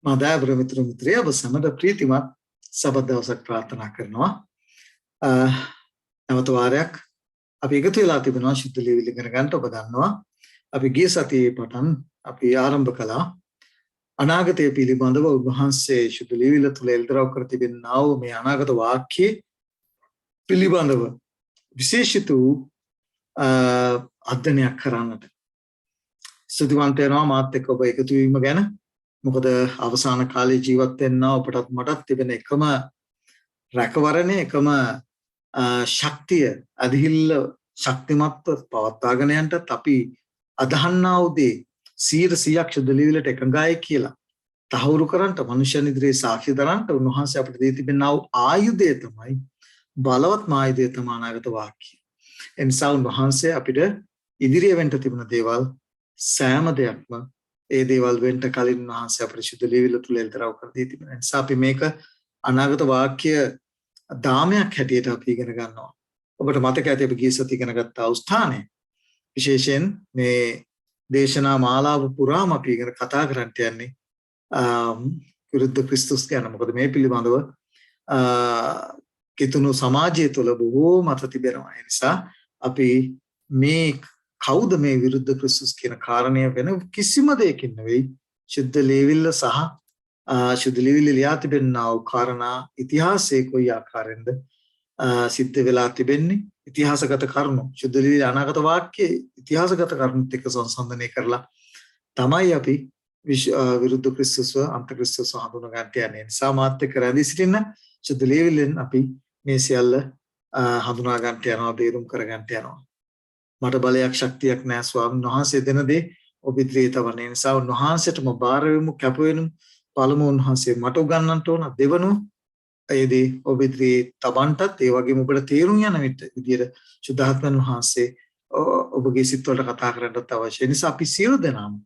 මදාබර මිතුරු මිත්‍රය ඔබ සැමට ප්‍රීතිමත් සබත් දවසක් ප්‍රාර්ථනා කරනවා. නැවත වාරයක් අපි එකතු වෙලා තිබෙනවා ශුද්ධ ලියවිලි ඉගෙන ගන්න. ඔබ දන්නවා අපි ගිය සතියේ පටන් අපි ආරම්භ කළා අනාගතය පිළිබඳව උන්වහන්සේ ශුද්ධ ලියවිලි තුල එල්දරව් කර තිබෙනා වූ මේ අනාගත වාක්‍ය පිළිබඳව විශේෂිත වූ අධ්‍යයනයක් කරන්නට ස්තුතිවන්ත වෙනවා මාත් එක්ක ඔබ එකතු වීම ගැන. මොකද අවසාන කාලේ ජීවත් වෙන්න ඔබටත් මටත් තිබෙන එකම රැකවරණය එකම ශක්තිය අධිහිල්ල ශක්තිමත්ව පවත්වාගෙන යන්නත් අපි අදහන්නා වූ දේ 100%ක් ශුද්ධ ලියවිලට එකඟයි කියලා තහවුරු කරන්නට මනුෂ්‍යයන් ඉදිරියේ සාක්ෂි දරන්නට උන්වහන්සේ අපිට දී තිබෙනා වූ ආයුධය තමයි බලවත්ම ආයුධය තමයි අනාගත වාක්‍යය. එනිසා උන්වහන්සේ අපිට ඉදිරිය වෙන්න තිබුණ දේවල් සෑම දෙයක්ම ඒ දේවල් වෙන්න කලින් උන්වහන්සේ අපිට ශුද්ධ ලියවිලි තුල එල්තරව කර දී තිබෙනවා. නිසා අපි මේක අනාගත වාක්‍ය දාමයක් හැටියට අපි ඉගෙන ගන්නවා. ඔබට මතක ඇති අපි ගිය සතියේ ඉගෙන ගත්ත අවස්ථානේ විශේෂයෙන් මේ දේශනා මාලාව පුරාම අපි ඉගෙන කතා කරන්නට යන්නේ විරුද්ධ ක්‍රිස්තුස් ගැන. මොකද මේ පිළිබඳව කිතුණු සමාජය තුළ බොහෝ මත තිබෙනවා. ඒ නිසා අපි මේ කවුද මේ විරුද්ධ ක්‍රිස්තුස් කියන කාරණය වෙන කිසිම දෙයකින් නෙවෙයි ශුද්ධ ලියවිල්ල සහ ශුද්ධ ලියවිල්ල ලියා තිබෙනා වූ කාරණා ඉතිහාසයේ කොයි ආකාරයෙන්ද සිද්ධ වෙලා තිබෙන්නේ ඉතිහාසගත කරුණු ශුද්ධ ලියවිල්ල අනාගත වාක්‍යයේ ඉතිහාසගත කරුණුත් එක්ක සංසන්දනය කරලා තමයි අපි විරුද්ධ ක්‍රිස්තුස්ව අන්ත ක්‍රිස්තුස්ව හඳුනා ගන්නට යන්නේ. නිසා මාත් එක්ක රැඳී සිටින්න ශුද්ධ ලියවිල්ලෙන් අපි මේ සියල්ල හඳුනා ගන්නට යනවා, බේරුම් කර ගන්නට යනවා. මට බලයක් ශක්තියක් නැහැ ස්වාමීන් වහන්සේ දෙන දේ ඔබ ඉදිරියේ තවන නිසා උන්වහන්සේටම බාර වෙමු, කැප වෙමු. පළමුව උන්වහන්සේ මට උගන්වන්නට ඕන, දෙවනුව ඒ දේ ඔබ ඉදිරියේ තබන්නටත් ඒ වගේම ඔබට තේරුම් යන විදියට සුද්ධාත්මයන් වහන්සේ ඔබගේ සිත්වලට කතා කරන්නත් අවශ්‍යයි. නිසා අපි සියලු දෙනාම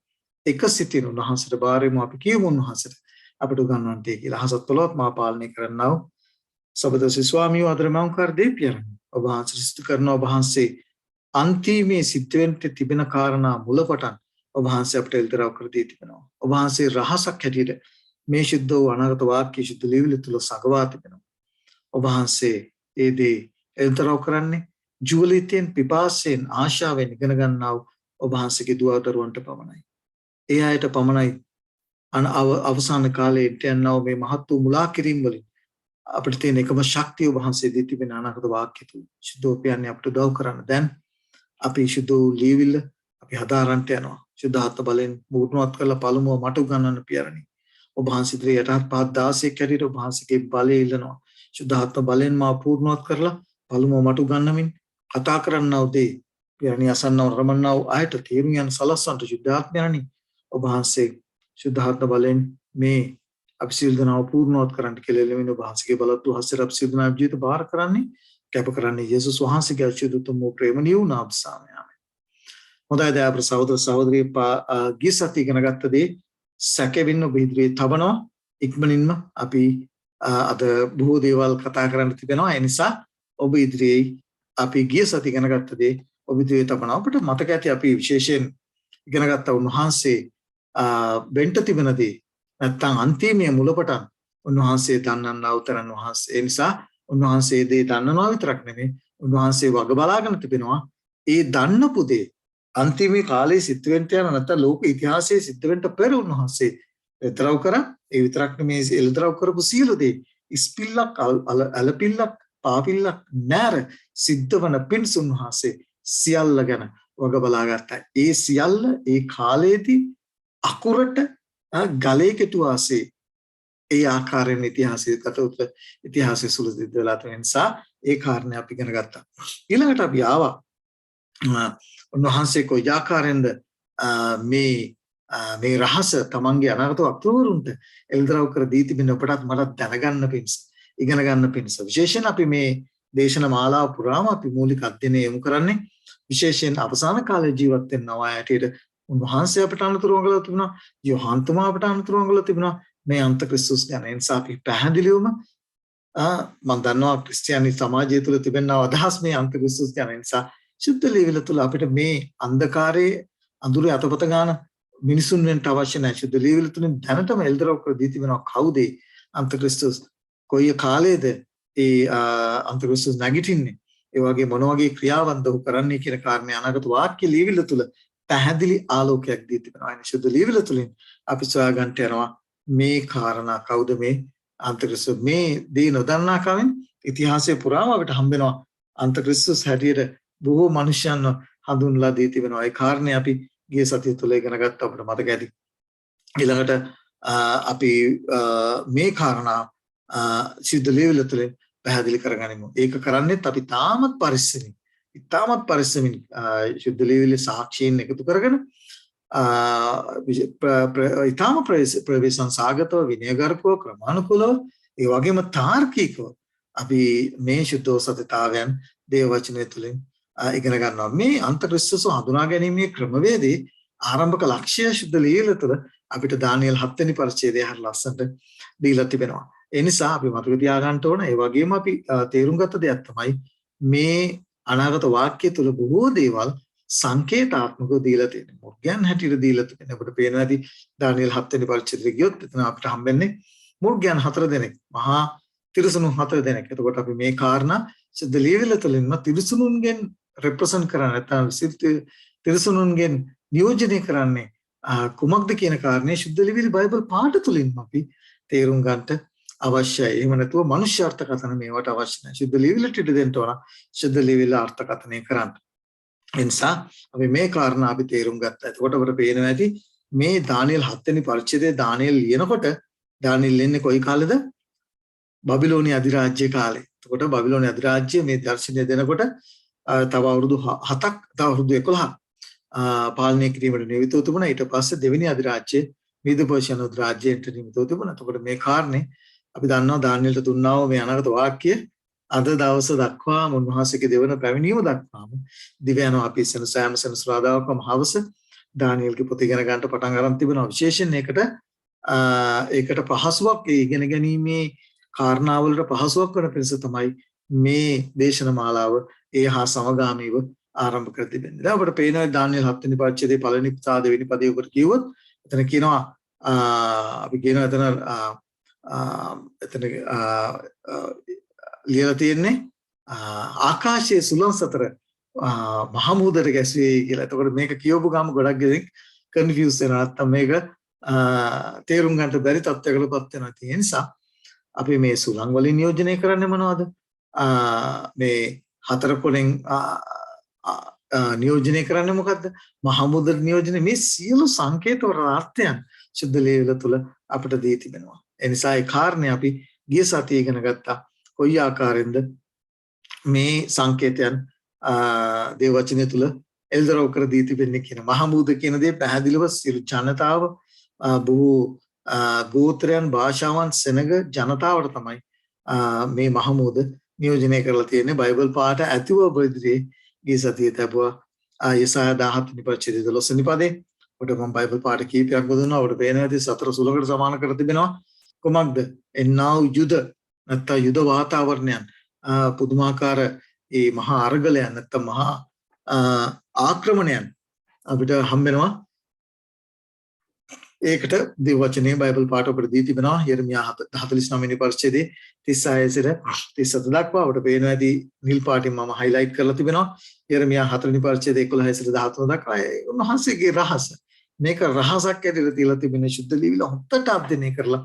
එක සිතින් උන්වහන්සේට බාර වෙමු. අපි කියමු උන්වහන්සේට අපට උගන්වන්නට කියලා. අහසත් පොළොවත් මා පාලනය කරන්නව සබදසි ස්වාමීන් වහන්සේ මම කර දෙපියන ඔබ වහන්සේ සිත කරන ඔබ වහන්සේ අන්තිමේ සිද්ධ වෙන්න තිබෙන කාරණා මුලපටන් ඔබ වහන්සේ අපට එල්තරව කර දී තිබෙනවා. ඔබ වහන්සේ රහසක් හැටියට මේ ශුද්ධ වූ අනාගත වාක්‍ය ශුද්ධ ලියවිලි තුල සගවා තිබෙනවා. ඔබ වහන්සේ ඒ දේ එල්තරව කරන්නේ ජීවිතයෙන් පිපාසයෙන් ආශාවෙන් ඉගෙන ගන්නා ඔබ වහන්සේගේ දුව දරුවන්ට පමණයි. ඒ අයට පමණයි අවසාන කාලයේ යන්නා මේ මහත් වූ මුලා කිරීම වලින් අපිට තියෙන එකම ශක්තිය ඔබ වහන්සේ දී තිබෙන අනාගත වාක්‍ය තුල ශුද්ධෝපයන්නේ අපිට උදව් කරන්න. දැන් අපි ශුද්ධ ලියවිල්ල අපි හදාරන්නට යනවා. ශුද්ධාත්ම බලෙන් මූර්ණවත් කරලා පළමුව මට උගන්වන්න පියරණි. ඔබ වහන්සේ ඉදිරියේ යටහත් පහත් 16ක් හැටියට ඔබ වහන්සේගේ බලය ඉල්ලනවා. ශුද්ධාත්ම බලෙන් මා පූර්ණවත් කරලා පළමුව මට උගන්වමින් කතා කරන්නව දේ පියරණි අසන්නව රමන්නව ආයත තේරුම් යන සලස්සන්ට ශුද්ධාත්මයනි ඔබ වහන්සේ ශුද්ධාත්ම බලෙන් මේ අපි සියලු දෙනාව පූර්ණවත් කරන්න කියලා එළවෙන ඔබ වහන්සේගේ බලවත් හස්තර අපි සියලු දෙනා ජීවිත බාර කරන්නේ කැප කරන්නේ යේසුස් වහන්සේගේ අශිදුතුම ප්‍රේමණීය වූ නාම සාමය. හොඳයි දයාපර සහෝදර සහෝදරිය ගිය සතියේ ඉගෙන ගත්ත දේ සැකෙවින්න ඔබ ඉදිරියේ තබනවා. ඉක්මනින්ම අපි අද බොහෝ දේවල් කතා කරන්න තිබෙනවා. ඒ නිසා ඔබ ඉදිරියේ අපි ගිය සතියේ ඉගෙන ගත්ත දේ ඔබ ඉදිරියේ තබනවා. අපිට මතක ඇති අපි විශේෂයෙන් ඉගෙන ගත්ත උන්වහන්සේ වෙන්ට තිබෙන දේ නැත්තම් අන්තිමයේ මුලපටන් උන්වහන්සේ දන්නන්නා උතරන් වහන්සේ. ඒ නිසා උන්වහන්සේ දේ දන්නනවා විතරක් නෙමෙයි උන්වහන්සේ වග බලාගෙන තිබෙනවා ඒ දන්නපු දේ අන්තිමේ කාලේ සිද්ධ වෙන්න යන නැත්නම් ලෝක ඉතිහාසයේ සිද්ධ වෙන්න පෙර උන්වහන්සේ එතරම් කරා. ඒ විතරක් නෙමෙයි එළදරව් කරපු සියලු දේ ඉස්පිල්ලක් අලපිල්ලක් පාපිල්ලක් නැර සිද්ධ වන පින්ස උන්වහන්සේ සියල්ල ගැන වග බලා ගත්තා. ඒ සියල්ල ඒ කාලේදී අකුරට ගලේ කෙටු ආසේ ඒ ආකාරයෙන් ඉතිහාසයේ කටයුතු ඉතිහාසයේ සුළු සිද්ධ වෙලා තියෙන නිසා ඒ කාරණේ අපි ඉගෙන ගත්තා. ඊළඟට අපි ආවා උන්වහන්සේ කොයි ආකාරයෙන්ද මේ රහස තමන්ගේ අනාගත වක්තවරුන්ට එල්දරව් කර දී තිබෙන ඔබටත් මටත් දැනගන්න පිණිස ඉගෙන ගන්න පිණිස විශේෂයෙන් අපි මේ දේශන මාලාව පුරාම අපි මූලික අධ්‍යයනය යොමු කරන්නේ විශේෂයෙන් අවසාන කාලේ ජීවත් වෙනවා ඇටියට උන්වහන්සේ අපට අනුතුරු වංගල තිබුණා. යෝහාන් තුමා අපට අනුතුරු වංගල තිබුණා. මේ අන්ත ක්‍රිස්තුස් ගැන. ඒ නිසා අපි පැහැදිලිවම මම දන්නවා ක්‍රිස්තියානි සමාජය තුළ තිබෙන අදහස් මේ අන්ත ක්‍රිස්තුස් ගැන. නිසා ශුද්ධ ලියවිලි තුළ අපිට මේ අන්ධකාරයේ අඳුරේ අතපත ගන්න මිනිසුන් වෙන්න අවශ්‍ය නැහැ. ශුද්ධ ලියවිලි තුලින් දැනටම එල්දරව් කර දී තිබෙනවා කවුද අන්තක්‍රිස්තුස් කොයි කාලයේද අන්තක්‍රිස්තුස් නැගිටින්නේ. ඒ වගේ මොන වගේ ක්‍රියාවන්ද ඔහු කරන්නේ කියන කාරණේ අනාගත වාක්‍ය ලියවිල්ල තුල පැහැදිලි ආලෝකයක් දී තිබෙනවා. ඒ ශුද්ධ ලියවිල්ල තුලින් අපි සොයා ගන්නට යනවා මේ කාරණා කවුද මේ අන්තක්‍රිස්තුස් මේ දේ නොදන්නා කමින් ඉතිහාසයේ පුරාම අපිට හම්බෙනවා අන්තක්‍රිස්තුස් හැටියට බොහෝ මනුෂ්‍යයන් හඳුන්ලා දී තිබෙනවා. ඒ කාරණේ අපි ගිය සතිය තුල ඉගෙන ගත්ත අපිට මතක ඇති. ඊළඟට අපි මේ කාරණා ශුද්ධ ලියවිල්ල තුලින් පැහැදිලි කරගනිමු. ඒක කරන්නේත් අපි තාමත් පරිස්සමින් ශුද්ධ ලියවිල්ලේ සාක්ෂීන් එකතු කරගෙන ඊටාම ප්‍රවේශම් සාගතව විනයගරුකව ක්‍රමානුකූලව ඒ වගේම තාර්කිකව අපි මේ ශුද්ධෝසතතාවයන් දේව වචනය තුලින් ඉගෙන ගන්නවා. මේ අන්තක්‍රිස්තුස් හඳුනා ගැනීමේ ක්‍රමවේදේ ආරම්භක ලක්ෂ්‍ය ශුද්ධ ලියවිල්ල තුළ අපිට දානියෙල් 7 වෙනි පරිච්ඡේදය හරිය ලස්සනට දීලා තිබෙනවා. ඒ නිසා අපි මතක තියාගන්න ඕන. ඒ වගේම අපි තේරුම් ගත්ත දෙයක් තමයි මේ අනාගත වාක්‍ය තුළ බොහෝ දේවල් සංකේතාත්මකව දීලා තියෙනවා. මුර්ගයන් හැටියට දීලා තියෙනවා. අපිට පේනවා ඇති දානියෙල් 7 වෙනි පරිච්ඡේදෙට ගියොත් එතන අපිට හම්බෙන්නේ මුර්ගයන් 4 දෙනෙක්, මහා තිරිසනුන් 4 දෙනෙක්. එතකොට අපි මේ කාරණා ශුද්ධ ලියවිල්ල තුළින්ම තිරිසනුන්ගෙන් රෙප්‍රසන්ට් කරන්නේ නැත්නම් තිරිසනුන්ගෙන් නියෝජනය කරන්නේ කුමක්ද කියන කාරණේ ශුද්ධ ලියවිලි බයිබල් පාඨ තුලින්ම අපි තේරුම් ගන්නට අවශ්‍යයි. එහෙම නැතුව මනුෂ්‍ය අර්ථකථන මේවට අවශ්‍ය නැහැ. ශුද්ධ ලියවිල්ලට ඉඩ දෙන්න ඕන ශුද්ධ ලියවිල්ල අර්ථකථනය කරන්න. ඒ නිසා අපි මේ කාරණා අපි තේරුම් ගත්තා. එතකොට අපිට පේනවා ඇති මේ දානියෙල් 7 වෙනි පරිච්ඡේදයේ දානියෙල් ලියනකොට දානියෙල් ඉන්නේ කොයි කාලෙද? බබිලෝනිය අධිරාජ්‍ය කාලේ. එතකොට බබිලෝනිය අධිරාජ්‍ය මේ දර්ශනය දෙනකොට තව අවුරුදු 7ක් තව අවුරුදු 11ක් පාලනය කිරීමට නියමිතව තිබුණා. ඊට පස්සේ දෙවෙනි අධිරාජ්‍යයේ මීද-පර්ෂියන් අධිරාජ්‍යයට නියමිතව තිබුණා. එතකොට මේ කාරණේ අපි දන්නවා දානියෙල්ට දුන්නා වූ මේ අනාගත වාක්‍ය අද දවස දක්වාම උන්වහන්සේගේ දෙවන පැමිණීම දක්වාම දිව යනවා. අපි සෑම සෙනසුරාදාකම හවස දානියෙල්ගේ පොත ඉගෙන ගන්නට පටන් ගන්න තිබෙනවා. විශේෂයෙන් ඒකට පහසුවක් ඉගෙන ගැනීමේ කාරණාවලට පහසුවක් වන පිණිස තමයි මේ දේශන මාලාව හා සමගාමීව ආරම්භ කර තිබෙන්නේ. දැන් අපිට පේනවා දානියෙල් 7 වෙනි පරිච්ඡේදයේ පළවෙනි සහ දෙවෙනි පදයේ උකට කිව්වොත් එතන කියනවා අපි කියනවා එතන ලියලා තියෙන්නේ ආකාශයේ සුළං සතර මහමුහුදට ගැසුවේ කියලා. එතකොට මේක කියවපු ගාම ගොඩක් දෙනෙක් කන්ෆියුස් වෙනවා. නැත්තම් මේක තේරුම් ගන්නට බැරි තත්ත්වයකටපත් වෙනවා. ඒ නිසා අපි මේ සුළං වලින් නියෝජනය කරන්නේ මොනවද? මේ 4 කොනෙන් නියෝජනය කරන්නේ මොකද්ද? මහමුහුදට නියෝජනය. මේ සියලු සංකේත වල අර්ථයන් ශුද්ධ ලියවිල්ල තුල අපිට දී තිබෙනවා. ඒ නිසා ඒ කාරණේ අපි ගිය සතියේ ඉගෙන ගත්තා. කොයි ආකාරයෙන්ද මේ සංකේතයන් දේව වචනය තුල එල්දරව් කර දී තිබෙන්නේ කියන මහමුහුද කියන දේ පැහැදිලිව සියලු ජනතාව බොහෝ ගෝත්‍රයන් භාෂාවන් සෙනග ජනතාවට තමයි මේ මහමුහුද නියෝජනය කරලා තියෙන්නේ. බයිබල් පාඨ ඇතිව බෙදිරේ ගිය සතියේ තිබුවා යසායා 17 වෙනි පරිච්ඡේදයේ 12 වෙනි පදේ. ඔබට මම බයිබල් පාඨ කීපයක් දුන්නා. ඔබට පේනවා ඇති සතර සුලකට සමාන කර තිබෙනවා. කොමක්ද? එන්නා යුද නැත්නම් යුද වාතාවරණයන් පුදුමාකාර ඒ මහා අරගලයන් නැත්නම් මහා ආක්‍රමණයන් අපිට හම්බෙනවා. ඒකට දේව වචනේ බයිබල් පාඨ අපිට දී තිබෙනවා. යෙරමියා 49 වෙනි පරිච්ඡේදයේ 36 සිට 37 දක්වා අපිට පේනවා ඇති නිල් පාටින් මම highlight කරලා තිබෙනවා. යෙරමියා 4 වෙනි පරිච්ඡේදයේ 11 සිට 13 දක්වා උන්වහන්සේගේ රහස. මේක රහසක් ඇතුළත තියලා තිබෙන ශුද්ධ ලියවිල්ල හොත්තට අධ්‍යයනය කරලා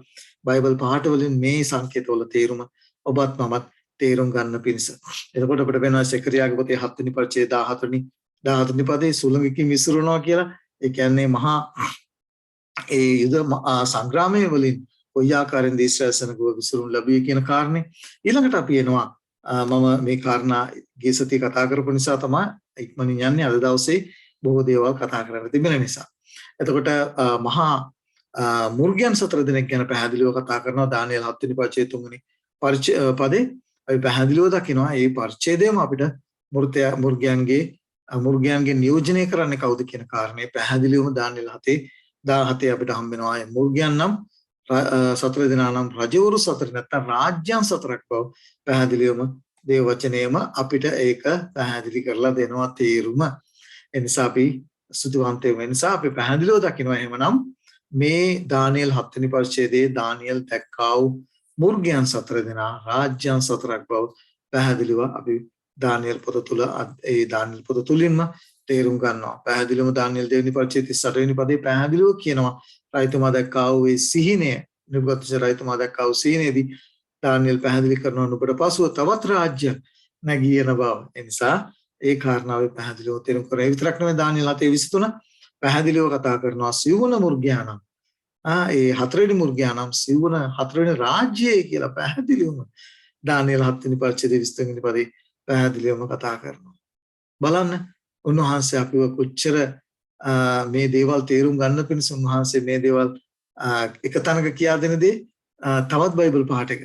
බයිබල් පාඨ වලින් මේ සංකේතවල තේරුම ඔබත් මමත් තේරුම් ගන්න පිණිස. එතකොට අපිට වෙනවා සෙකරියාගේ පොතේ 7 වෙනි පරිච්ඡේදය 14 වෙනි පදේ සුළඟකින් විසිරුණා කියලා. ඒ කියන්නේ මහා ඒ යුද සංග්‍රාමයේ වලින් කොයි ආකාරයෙන්ද ඊශ්‍රායල් සෙනගව විසිරුණු ලැබුවේ කියන කාරණේ. ඊළඟට අපි එනවා මම මේ කාරණා ගිය සතියේ කතා කරපු නිසා තමයි ඉක්මනින් යන්නේ. අද දවසේ බොහෝ දේවල් කතා කරන්න තිබෙන නිසා. එතකොට මහා මුර්ගයන් 4 දෙනෙක් ගැන පැහැදිලිව කතා කරනවා. දානියෙල් 7 වෙනි පරිච්ඡේදයේ 3 වෙනි පදේ අපි පැහැදිලිව දකිනවා මේ පරිච්ඡේදයම අපිට මුර්ගයන්ගේ නියෝජනය කරන්නේ කවුද කියන කාරණේ පැහැදිලිවම දානියෙල් 17 අපිට හම්බ වෙනවා. මේ මුර්ගයන් නම් 4 දෙනා නම් රජවරු 4 නැත්නම් රාජ්‍යයන් 4ක් බව පැහැදිලිවම දේව වචනයම අපිට ඒක පැහැදිලි කරලා දෙනවා තේරුම. ඒ නිසා අපි සුදුවන්තය වෙන නිසා අපි පැහැදිලිව දකිනවා එහෙමනම් මේ දානියෙල් 7 වෙනි පරිච්ඡේදයේ දානියෙල් දැක්කා වූ මුර්ගයන් 4 දෙනා රාජ්‍යයන් 4ක් බව පැහැදිලිව අපි දානියෙල් පොත තුල ඒ දානියෙල් පොත තුලින්ම තේරුම් ගන්නවා. පැහැදිලිවම දානියෙල් 2 වෙනි පරිච්ඡේදයේ 38 වෙනි පදේ පැහැදිලිව කියනවා රයිතුමා දැක්කා වූ ඒ සිහිනය නෙබුකද්නේසර් රයිතුමා දැක්කා වූ සිහිනයේදී දානියෙල් පැහැදිලි කරනවා නුඹට පසුව තවත් රාජ්‍ය නැගී යන බව. ඒ නිසා ඒ කාරණාව පැහැදිලිව තේරුම් කරගෙන විතරක් නෙවෙයි දානියෙල් 7:23 පැහැදිලිව කතා කරනවා සිවුන මුර්ගයානම් ඒ හතරවෙනි මුර්ගයානම් සිවුන හතරවෙනි රාජ්‍යය කියලා පැහැදිලිවම දානියෙල් 7 වෙනි පරිච්ඡේදයේ 20 වෙනි පදේ පැහැදිලිවම කතා කරනවා. බලන්න උන්වහන්සේ අපිව කොච්චර මේ දේවල් තේරුම් ගන්න පිණිස උන්වහන්සේ මේ දේවල් එක තැනක කියා දෙන දේ තවත් බයිබල් පාඩක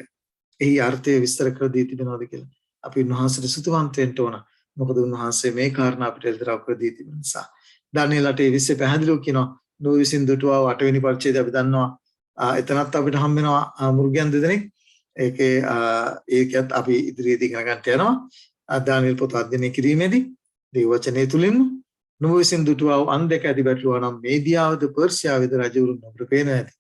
එහි අර්ථය විස්තර කර දී තිබෙනවද කියලා අපි උන්වහන්සේට සුතුවන්ත වෙන්න ඕන. මොකද උන්වහන්සේ මේ කාරණා අපිට එල්දරව් කර දී තිබෙන නිසා. දානියෙල් 8:20 පැහැදිලිව කියනවා නෝ විසින් දුටුවා 8 වෙනි පරිච්ඡේදය අපි දන්නවා. එතනත් අපිට හම් වෙනවා මුර්ගයන් දෙදෙනෙක්. ඒකත් අපි ඉදිරියේදී ඉගෙන ගන්න යනවා. දානියෙල් පොත අධ්‍යයනය කිරීමේදී දේව වචනේ තුලින්ම නෝ විසින් දුටුවා අන් දෙක ඇති බැටළුවා නම් මේදියාවද පර්ෂියාවද රජවරුන් අපට පේනවා ඇති.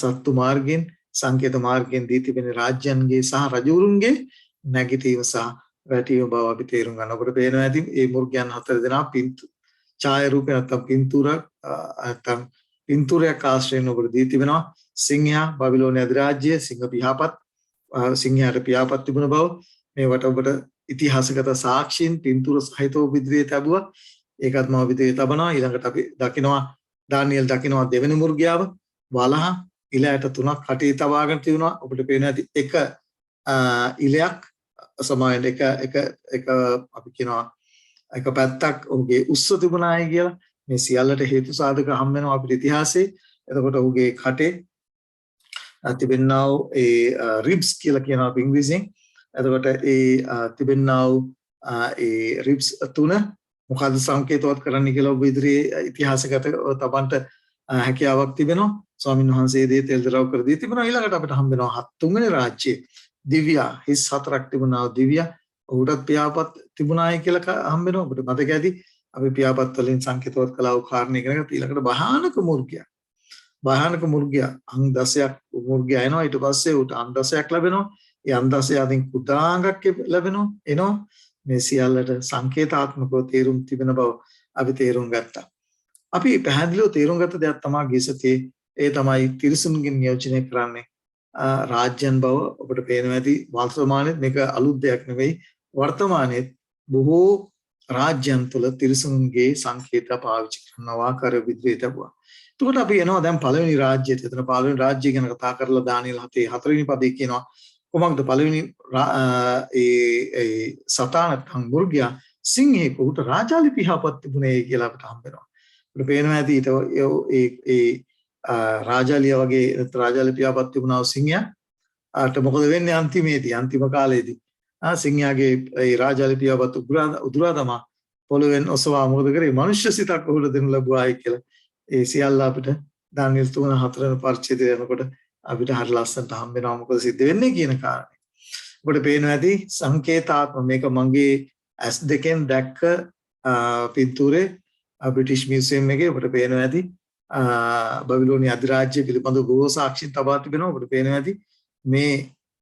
සත්තු මාර්ගෙන් සංකේත මාර්ගෙන් දී තිබෙන රාජ්‍යයන්ගේ සහ රජවරුන්ගේ නැගිටීම සහ වැටීම බව අපි තේරුම් ගන්න. අපට පේනවා ඇති මේ මුර්ගයන් 4 දෙනා ඡායාරූපය නැත්නම් නැත්නම් පින්තූරයක් ආශ්‍රයෙන් ඔබට දී තිබෙනවා. සිංහයා බබිලෝන අධිරාජ්‍ය සිංහ පියාපත් සිංහයාට පියාපත් තිබුණ බව මේවට ඔබට ඉතිහාසගත සාක්ෂීන් පින්තූර සහිතව ඉදිරියේ තිබුවා. ඒකත් මම ඉදිරියේ තබනවා. ඊළඟට අපි දකිනවා දානියෙල් දකිනවා දෙවෙනි මුර්ගයාව වලහ ඉලයට 3ක් කටේ තබාගෙන තියුණා. ඔබට පේනවා ඇති එක ඉලයක් සමාවෙන් එක අපි කියනවා එක පැත්තක් ඔහුගේ උස්ස තිබුණායි කියලා. මේ සියල්ලට හේතු සාධක හම් වෙනවා අපිට ඉතිහාසයේ. එතකොට ඔහුගේ කටේ තිබෙනා වූ ඒ රිබ්ස් කියලා කියනවා අපි ඉංග්‍රීසියෙන්. එතකොට ඒ තිබෙනා වූ ඒ රිබ්ස් තුන මොකද්ද සංකේතවත් කරන්න කියලා ඔබ ඉදිරියේ ඉතිහාසගත තබන්ට හැකියාවක් තිබෙනවා. ස්වාමීන් වහන්සේ දේ තෙල්දරව් කර දී තිබෙනවා. ඊළඟට අපිට හම් වෙනවා 7 වෙනි රාජ්‍යයේ දිව්‍යා හිස් 4ක් තිබුණා දිව්‍යා ඔහුටත් පියාපත් තිබුණායි කියලා හම් වෙනවා. ඔබට මතක ඇති අපි පියාපත් වලින් සංකේතවත් කළා වූ කාරණේ ඉගෙන ගත්තා. ඊළඟට භයානක මුර්ගයා. භයානක මුර්ගයා අං 10ක් මුර්ගයා එනවා. ඊට පස්සේ උට අං 10ක් ලැබෙනවා. ඒ අං 10 අතින් කුඩාංගක් ලැබෙනවා. එනවා. මේ සියල්ලට සංකේතාත්මකව තේරුම් තිබෙන බව අපි තේරුම් ගත්තා. අපි පැහැදිලිව තේරුම් ගත්ත දෙයක් තමයි ගිසතේ ඒ තමයි තිරිසනුන්ගෙන් නියෝජනය කරන්නේ රාජ්‍යයන් බව ඔබට පේනවා ඇති. වර්තමානයේ මේක අලුත් දෙයක් නෙවෙයි. වර්තමානයේ බොහෝ රාජ්‍යයන් තුළ තිරිසනුන්ගේ සංකේත පාවිච්චි කරන ආකාරය විදිහට තිබුණා. එතකොට අපි එනවා දැන් පළවෙනි රාජ්‍යයට. එතන පළවෙනි රාජ්‍යය ගැන කතා කරලා දානියෙල් 7 වෙනි පදේ කියනවා කොහොමද පළවෙනි ඒ සතාන නැත්නම් මුර්ගයා සිංහෙක උට රාජාලි පියාපත් තිබුණේ කියලා අපිට හම්බ වෙනවා. අපිට පේනවා ඇති ඒ රාජාලිය වගේ රාජාලි පියාපත් තිබුණා වූ සිංහයාට මොකද වෙන්නේ අන්තිම කාලේදී සිංහයාගේ ඒ රාජාලි පියාපත් උදුරා තමා පොළවෙන් ඔසවා මොකද කරේ මනුෂ්‍ය සිතක් උහුට දෙනු ලැබුවායි කියලා ඒ සියල්ල අපිට දානියෙල් 3:4 වෙනි පරිච්ඡේදය යනකොට අපිට හරි ලස්සනට හම්බ වෙනවා මොකද සිද්ධ වෙන්නේ කියන කාරණේ. ඔබට පේනවා ඇති සංකේතාත්මක මේක මගේ S2 දැක්ක පින්තූරේ බ්‍රිටිෂ් මියුසියම් එකේ ඔබට පේනවා ඇති බබිලෝනිය අධිරාජ්‍ය පිළිබඳ බොහෝ සාක්ෂි තබා තිබෙනවා. ඔබට පේනවා ඇති මේ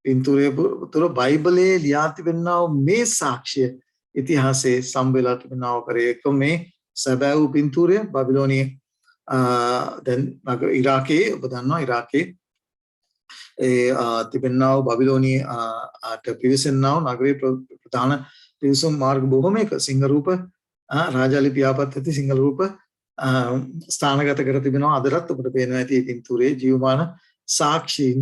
පින්තූරයේ තුල බයිබලයේ ලියා තිබෙනා මේ සාක්ෂිය ඉතිහාසයේ සම්බෙලා තිබෙනා කරේක මේ සැබෑ වූ පින්තූරය බබිලෝනිය දැන් ඉරාකයේ ඔබ දන්නවා ඉරාකයේ තිබෙනා වූ බබිලෝනිය ආට පිවිසෙනා වූ නගරයේ ප්‍රධාන පිවිසුම් මාර්ග බොහොමයක සිංහ රූප රාජාලි පියාපත් ඇති සිංහ රූප ස්ථානගත කර තිබෙනවා. අදටත් ඔබට පේනවා ඇති මේ පින්තූරයේ ජීවමාන සාක්ෂීන්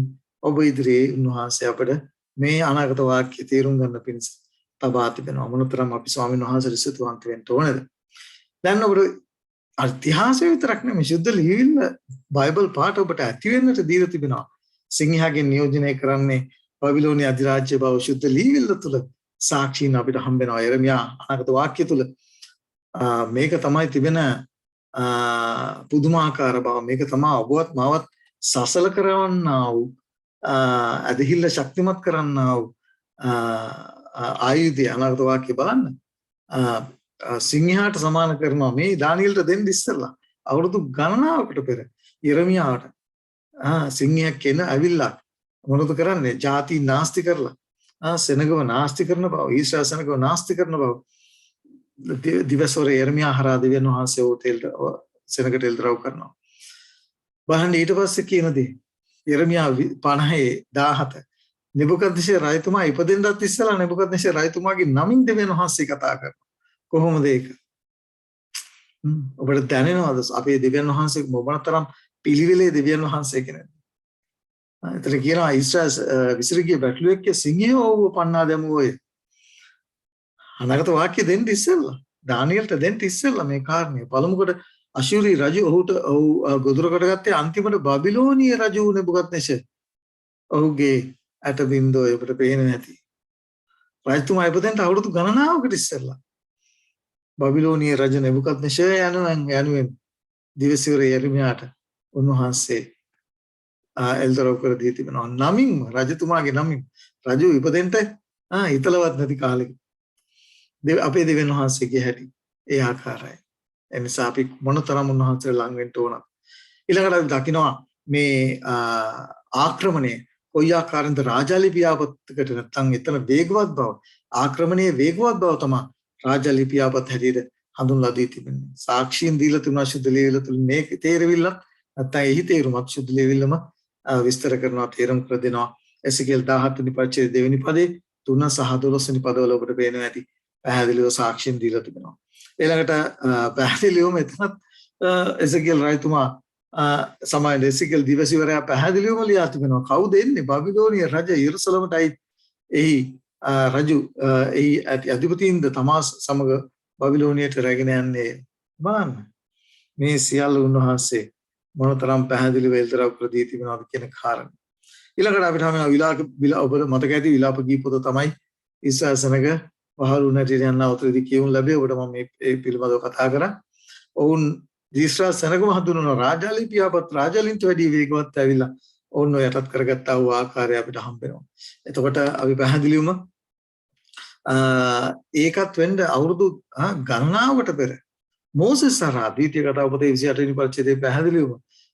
ඔබ ඉදිරියේ උන්වහන්සේ අපට මේ අනාගත වාක්‍ය තේරුම් ගන්න පිණිස තබා තිබෙනවා. මොනතරම් අපි ස්වාමීන් වහන්සේට ස්තුතිවන්ත වෙන්න ඕනේද? දැන් ඔබට ඉතිහාසය විතරක් නෙමෙයි ශුද්ධ ලියවිල්ල බයිබල් පාඩ ඔබට ඇති වෙන්නට දීලා තිබෙනවා. සිංහයාගෙන් නියෝජනය කරන්නේ බබිලෝනිය අධිරාජ්‍ය බව ශුද්ධ ලියවිල්ල තුල සාක්ෂීන් අපිට හම්බ වෙනවා. එරමියා අනාගත වාක්‍ය තුල මේක තමයි තිබෙන පුදුමාකාර බව. මේක තමයි ඔබවත් මාවත් සසල කරවන්නා වූ අධිහිල්ල ශක්තිමත් කරන්නා වූ ආයුධය. අනාගත වාක්‍ය බලන්න සිංහයාට සමාන කරනවා මේ දානියෙල්ට දෙන්න ඉස්සෙල්ලා අවුරුදු ගණනාවකට පෙර යෙරමියාට සිංහයක් කෙන ඇවිල්ලා මොනවද කරන්නේ ಜಾති නාස්ති කරලා සෙනගව නාස්ති කරන බව ඊශ්‍රායල් සෙනගව නාස්ති කරන බව දිවසවර යෙරමියා හරහා දෙවියන් වහන්සේ ඕතෙල්ට සෙනගට එල්දරව් කරනවා බලන්න ඊට පස්සේ කියන දේ යෙරමියා 50:17 නෙබුකද්නෙසර් රජතුමා ඉපදෙන්නත් ඉස්සෙල්ලා නෙබුකද්නෙසර් රජතුමාගේ නමින් දෙවියන් වහන්සේ කතා කරනවා කොහොමද ඒක ඔබට දැනෙනවද අපේ දෙවියන් වහන්සේ මොනතරම් පිළිවිලේ දෙවියන් වහන්සේ කෙනෙක්ද එතන කියනවා ඊශ්‍රායල් විසිරගිය බැටළුවෙක් සිංහයෝ ඔව්ව පන්නා දැමුවෝය අනාගත වාක්‍ය දෙන්න ඉස්සෙල්ලා දානියෙල්ට දෙන්න ඉස්සෙල්ලා මේ කාරණේ පළමුකොට අශූරි රජු ඔහුට ගොදුරකට ගත්තේ අන්තිමට බබිලෝනීය රජු නෙබුකද්නෙසර් ඔහුගේ ඇට බින්දෝය ඔබට පේන්නේ නැති රජතුමා ඉපදෙන්න අවුරුදු ගණනාවකට ඉස්සෙල්ලා බබිලෝනීය රජ නෙබුකද්නෙසර් යනුවෙන් දිවසිවර යෙරමියාට උන්වහන්සේ එල්දරව් කර දී තිබෙනවා නමින්ම රජතුමාගේ නමින් රජු ඉපදෙන්න හිතලවත් නැති කාලෙක අපේ දෙවියන් වහන්සේගේ හැටි ඒ ආකාරයි එනිසා අපි මොනතරම් උන්වහන්සේ ළඟ වෙන්න ඕනද ඊළඟට අපි දකිනවා මේ ආක්‍රමණය කොයි ආකාරයෙන්ද රාජාලි පියාපතකට නැත්නම් එතන වේගවත් බව ආක්‍රමණයේ වේගවත් බව තමයි රාජාලි පියාපත හැටියට හඳුන්ලා දී තිබෙන්නේ සාක්ෂීන් දීලා තුනා සුද්ධ ලේවිල තුල මේක තේරෙවිල්ල නැත්නම් එහි තේරුමක් සුද්ධ ලේවිල්ලම විස්තර කරනවා තේරුම් කර දෙනවා එසේකෙල් 17 වෙනි පරිච්ඡේදයේ දෙවෙනි පදේ 3 සහ 12 වෙනි පදවල ඔබට පේනවා ඇති පැහැදිලිව සාක්ෂීන් දීලා තිබෙනවා ඊළඟට පැහැදිලිවම එතනත් එසේකෙල් රජතුමා සමාන එසේකෙල් දිවසිවරයා පැහැදිලිවම ලියා තිබෙනවා කවුද එන්නේ බබිලෝනිය රජ යෙරුසලමටයි එහි රජු එහි අධිපතියින්ද තමා සමග බබිලෝනියට රැගෙන යන්නේ බලන්න මේ සියල්ල උන්වහන්සේ මොනතරම් පැහැදිලිව එල්තරව් කර දී තිබෙනවද කියන කාරණා ඊළඟට අපිට හම විලාප ඔබට මතක ඇති විලාප ගී පොත තමයි ඊශ්‍රායල් සෙනග වහලු නැටි යන අවතරදී කියුන් ලැබේ ඔබට මම මේ පිළිබඳව කතා කරා ඔවුන් ඊශ්‍රායල් සෙනගම හඳුනන රාජාලි පියාපත් රාජාලින්ට වැඩි වේගවත් ඇවිල්ලා ඔවුන් යටත් කරගත්තා වූ ආකාරය අපිට හම්බ වෙනවා එතකොට අපි පැහැදිලිවම ඒකත් වෙන්න අවුරුදු ගණනාවකට පෙර මෝසෙස් හරහා ද්විතීය කතාව පොතේ 28 වෙනි පරිච්ඡේදයේ පැහැදිලිවම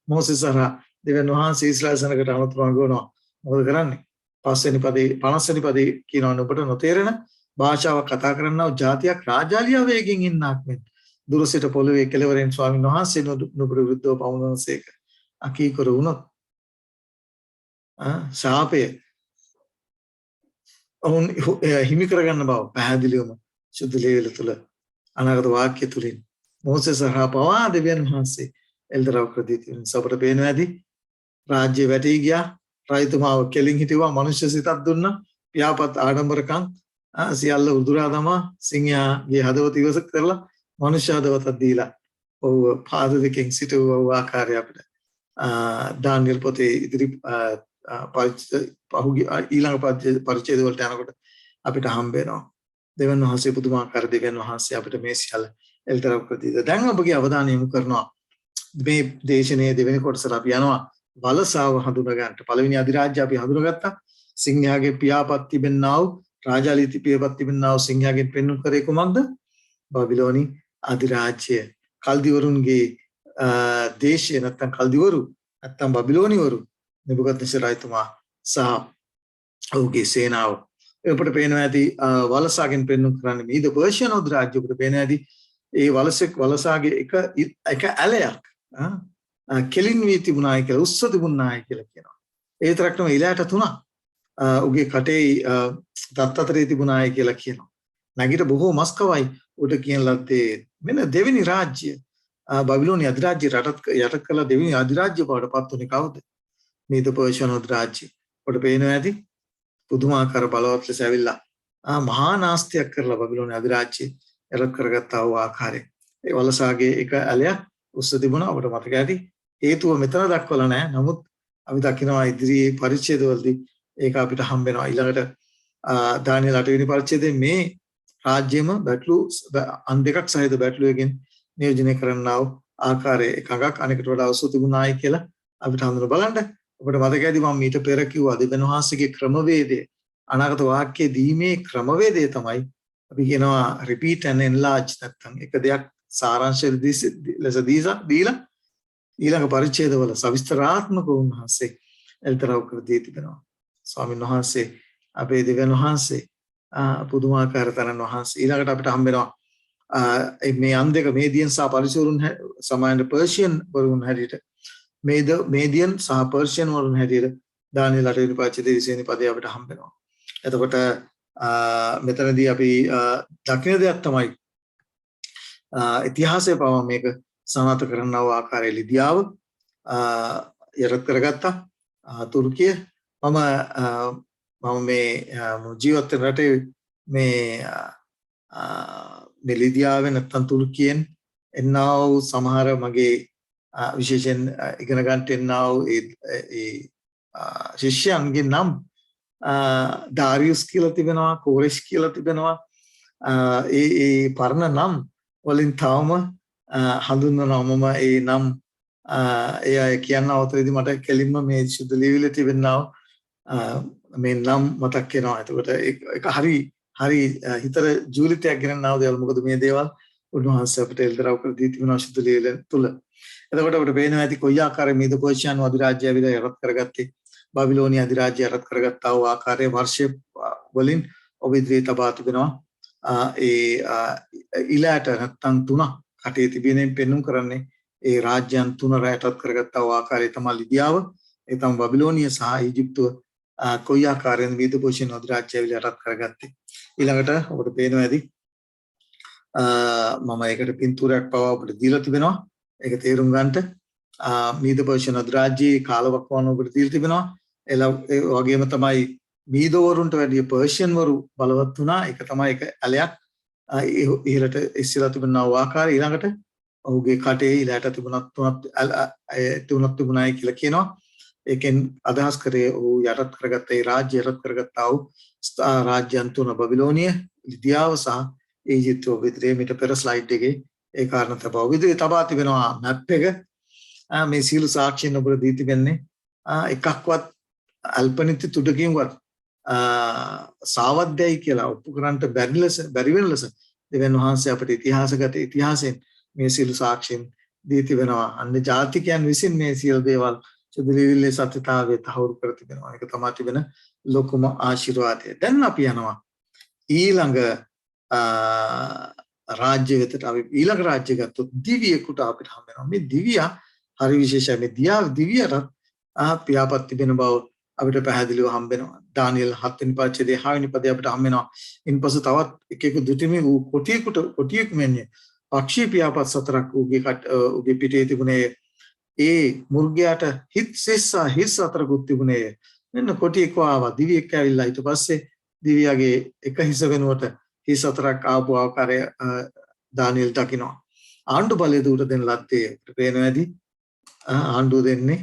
මෝසෙස් හරහා දෙවියන් වහන්සේ ඊශ්‍රායල් සෙනගට අනුතරව ගවනවා මොකද කරන්නේ 5 වෙනි පදේ 50 වෙනි පදේ කියනවා ඔබට නොතේරෙන භාෂාවක් කතා කරන්නව ජාතියක් රාජාලිය වේගෙන් ඉන්නක් මෙන් දුරසිට පොළවේ කෙළවරෙන් ස්වාමීන් වහන්සේ නුඹට විරුද්ධව පවුනසේක අකීකර වුණොත් ශාපය ඔවුන් හිමි කරගන්න බව පැහැදිලිවම සුද්ධ ලේවිල තුල අනාගත වාක්‍ය තුලින් මෝසෙස් හරහා පවා දෙවියන් වහන්සේ එල්දරව් කර දී තියෙන සබට පේනවා ඇති රාජ්‍ය වැටි ගියා රජතුමාව කෙලින් හිටුවා මනුෂ්‍ය සිතක් දුන්නා පියාපත් ආඩම්බරකම් සියල්ල උදුරා තමා සිංහයාගේ හදවත ඉවස කරලා මනුෂ්‍ය හදවතක් දීලා ඔව් පාද දෙකෙන් සිටුව ආකාරය අපිට දානියෙල් පොතේ ඉදිරි ඊළඟ පරිච්ඡේද වලට යනකොට අපිට හම්බ වෙනවා දෙවියන් වහන්සේ පුදුමාකාර දෙවියන් වහන්සේ අපිට මේ සියල්ල එල්තරව් කර දීලා දැන් ඔබගේ අවධානය යොමු කරනවා මේ දේශනයේ දෙවෙනි කොටසට අපි යනවා වලසාව හඳුනා ගන්නට පළවෙනි අධිරාජ්‍ය අපි හඳුනාගත්තා සිංහයාගේ පියාපත් තිබෙන්නා වූ රාජාලී පියාපත් තිබෙන්නා වූ සිංහයාගෙන් පෙන්වුම් කරේ කුමක්ද බබිලෝනි අධිරාජ්‍ය කල්දිවරුන්ගේ දේශය නැත්නම් කල්දිවරු නැත්නම් බබිලෝනිවරු නෙබුකද්නෙසර් රජතුමා සහ ඔහුගේ සේනාව අපිට පේනවා ඇති වලසාගෙන් පෙන්වුම් කරන්නේ මීද පර්ෂියන් අධිරාජ්‍ය අපිට පේනවා ඇති ඒ වලසාගේ එක ඇලයක් කෙලින් වී තිබුණායි කියලා උස්ස තිබුණායි කියලා කියනවා. ඒ තරක්ම ඉලයට තුනක් උගේ කටේ දත් අතරේ තිබුණායි කියලා කියනවා. නැගිට බොහෝ මස් කවයි උට කියන ලද්දේ මෙන්න දෙවෙනි රාජ්‍ය බබිලෝනි අධිරාජ්‍ය යට කළ දෙවෙනි අධිරාජ්‍ය බවට පත් වුණේ කවුද? මීද පර්ෂියන් අධිරාජ්‍ය. ඔබට පේනවා ඇති පුදුමාකාර බලවත් ලෙස ඇවිල්ලා මහා නාස්තියක් කරලා බබිලෝනි අධිරාජ්‍ය යටත් කරගත්තා වූ ආකාරය. ඒ වලසාගේ එක ඇලයක් උස්ස තිබුණා ඔබට මතක ඇති. හේතුව මෙතන දක්වලා නැහැ. නමුත් අපි දකිනවා ඉදිරියේ පරිච්ඡේදවලදී ඒක අපිට හම්බ වෙනවා. ඊළඟට දානියෙල් 8 වෙනි පරිච්ඡේදයේ මේ රාජ්‍යෙම බැටළු අන් දෙකක් සහිත බැටළුවකින් නියෝජනය කරන්නා වූ ආකාරයේ එකක් අනෙකට වඩා උස්ස තිබුණායි කියලා අපිට හඳුන බලන්න. ඔබට මතක ඇති මම ඊට පෙර කිව්වා දෙවියන් වහන්සේගේ ක්‍රමවේදය අනාගත වාක්‍ය දීමේ ක්‍රමවේදය තමයි අපි කියනවා repeat and enlarge නැත්නම් එක දෙයක් සාරාංශ ලෙස දීලා ඊළඟ පරිච්ඡේදවල සවිස්තරාත්මකව උන්වහන්සේ එල්තරව කර දී තිබෙනවා. ස්වාමීන් වහන්සේ අපේ දෙවියන් වහන්සේ පුදුමාකාර තරම් වහන්සේ ඊළඟට අපිට හම්බ වෙනවා මේ අන්දක මේදියන් සහ පරිසවරුන් සමාන පර්ෂියන් වරුන් හැටියට මේදියන් සහ පර්ෂියන් වරුන් හැටියට දානියේල් 8 වෙනි පරිච්ඡේදයේ 20 වෙනි පදේ අපිට හම්බ වෙනවා. එතකොට මෙතනදී අපි දකින දෙයක් තමයි ඉතිහාසයේ පවා මේක සනාථ කරනව ආකාරයේ ලිදියාව යටත් කරගත්තා. තුර්කිය මම මේ ජීවත් වෙන රටේ මේ ලිදියාවේ නැත්තම් තුර්කියෙන් එන්නා වූ සමහර මගේ විශේෂයෙන් ඉගෙන ගන්නට එන්නා වූ ඒ ශිෂ්‍යයන්ගේ නම් ඩාරියුස් කියලා තිබෙනවා, කෝරෙෂ් කියලා තිබෙනවා. ඒ පරණ නම් වලින් තවම හඳුන්වනවා. මම ඒ නම් ඒ අය කියන අවතරේදී මට කෙලින්ම මේ සුද්ධ ලියවිලා තිබෙනවා මේ නම් මතක් වෙනවා. එතකොට ඒක හරි හිතට ජූලිතයක් ගෙනනව දේවල්. මොකද මේ දේවල් උන්වහන්සේ අපිට එල්දරව් කර දී තිබෙනවා සුද්ධ ලියවිලා තුල. එතකොට අපිට පේනවා ඇති කොයි ආකාරයේ මේද පර්ෂියන් අධිරාජ්‍ය ඇවිල්ලා යටත් කරගත්තේ, බබිලෝනිය අධිරාජ්‍ය යටත් කරගත්තා වූ ආකාරයේ වර්ෂ වලින් ඔබ ඉදිරියේ තබා තිබෙනවා. ඒ ඉලෑට නැත්තම් 3ක් කටේ තිබෙනින් පෙන්눔 කරන්නේ ඒ රාජ්‍යයන් 3 රැටත් කරගත්තා වූ ආකාරය තමයි ලිදියාව. ඒ තමයි බබිලෝනිය සහ ඊජිප්තුව කොයි ආකාරයෙන් මේද පර්ෂියන් අධිරාජ්‍ය ඇවිල්ලා යටත් කරගත්තේ. ඊළඟට ඔබට පේනවා ඇති මම ඒකට පින්තූරයක් පවා ඔබට දීලා තිබෙනවා. ඒක තේරුම් ගන්නට මීද පර්ෂියන් අධිරාජ්‍යයේ කාලවකවානුව ඔබට දීලා තිබෙනවා. ඒ වගේම තමයි මීදවරුන්ට වැඩිය පර්ෂියන් වරු බලවත් වුණා. ඒක තමයි එක ඇලයක් ඉහළට ඉස්සලා තිබෙනා ආකාරය. ඊළඟට ඔහුගේ කටේ ඉලයට තුනක් තිබුණායි කියලා කියනවා. ඒකෙන් අදහස් කරේ ඔහු යටත් කරගත්ත ඒ රාජ්‍ය යටත් කරගත්තා වූ රාජ්‍යයන් 3 බබිලෝනිය, ලිදියාව සහ ඊජිප්තුව විතරේ. මිට පෙර ස්ලයිඩ් එකේ ඒ කාරණා තබා විදිහේ තබා තිබෙනවා මැප් එක. මේ සීළු සාක්ෂියන් ඔබට දී තිබෙන්නේ එකක්වත් අල්පනිති තුඩකින්වත් සාවද්‍යයි කියලා ඔප්පු කරන්නට බැරි වෙන ලෙස දෙවියන් වහන්සේ අපට ඉතිහාසගත ඉතිහාසයෙන් මේ සීළු සාක්ෂියන් දී තිබෙනවා. අන්‍ය ජාතිකයන් විසින් මේ සියලු දේවල් සුදුලිවිල්ලේ සත්‍යතාවය තහවුරු කර තිබෙනවා. ඒක තමයි තිබෙන ලොකුම ආශිර්වාදය. දැන් අපි යනවා ඊළඟ රාජ්‍ය වෙතට. අපි ඊළඟ රාජ්‍ය ගත්තොත් දිව්‍යකට අපිට හම්බ වෙනවා. මේ දිව්‍යා හරි විශේෂයි. මේ දිව්‍යයට පියාපත් තිබෙන බව අපිට පැහැදිලිව හම්බ වෙනවා. දානියේල් 7 වෙනි පරිච්ඡේදයේ 6 වෙනි පදේ අපිට හම්බ වෙනවා. ඉන්පසු තවත් එකෙකු දුටිමි වූ කොටියෙකු මෙන්නේ පක්ෂී පියාපත් 4ක් උගේ පිටේ තිබුණේ. ඒ මුර්ගයාට හිස් 4කුත් තිබුණේ. මෙන්න කොටියෙක් ආවා. දිව්‍යෙක් ඇවිල්ලා ඊට පස්සේ දිව්‍යාගේ එක හිස වෙනුවට හිස් 4ක් ආපු ආකාරය දානියේල් දකිනවා. ආණ්ඩු බලය දුර දෙන ලද්දේ පේනවා ඇති. ආණ්ඩුව දෙන්නේ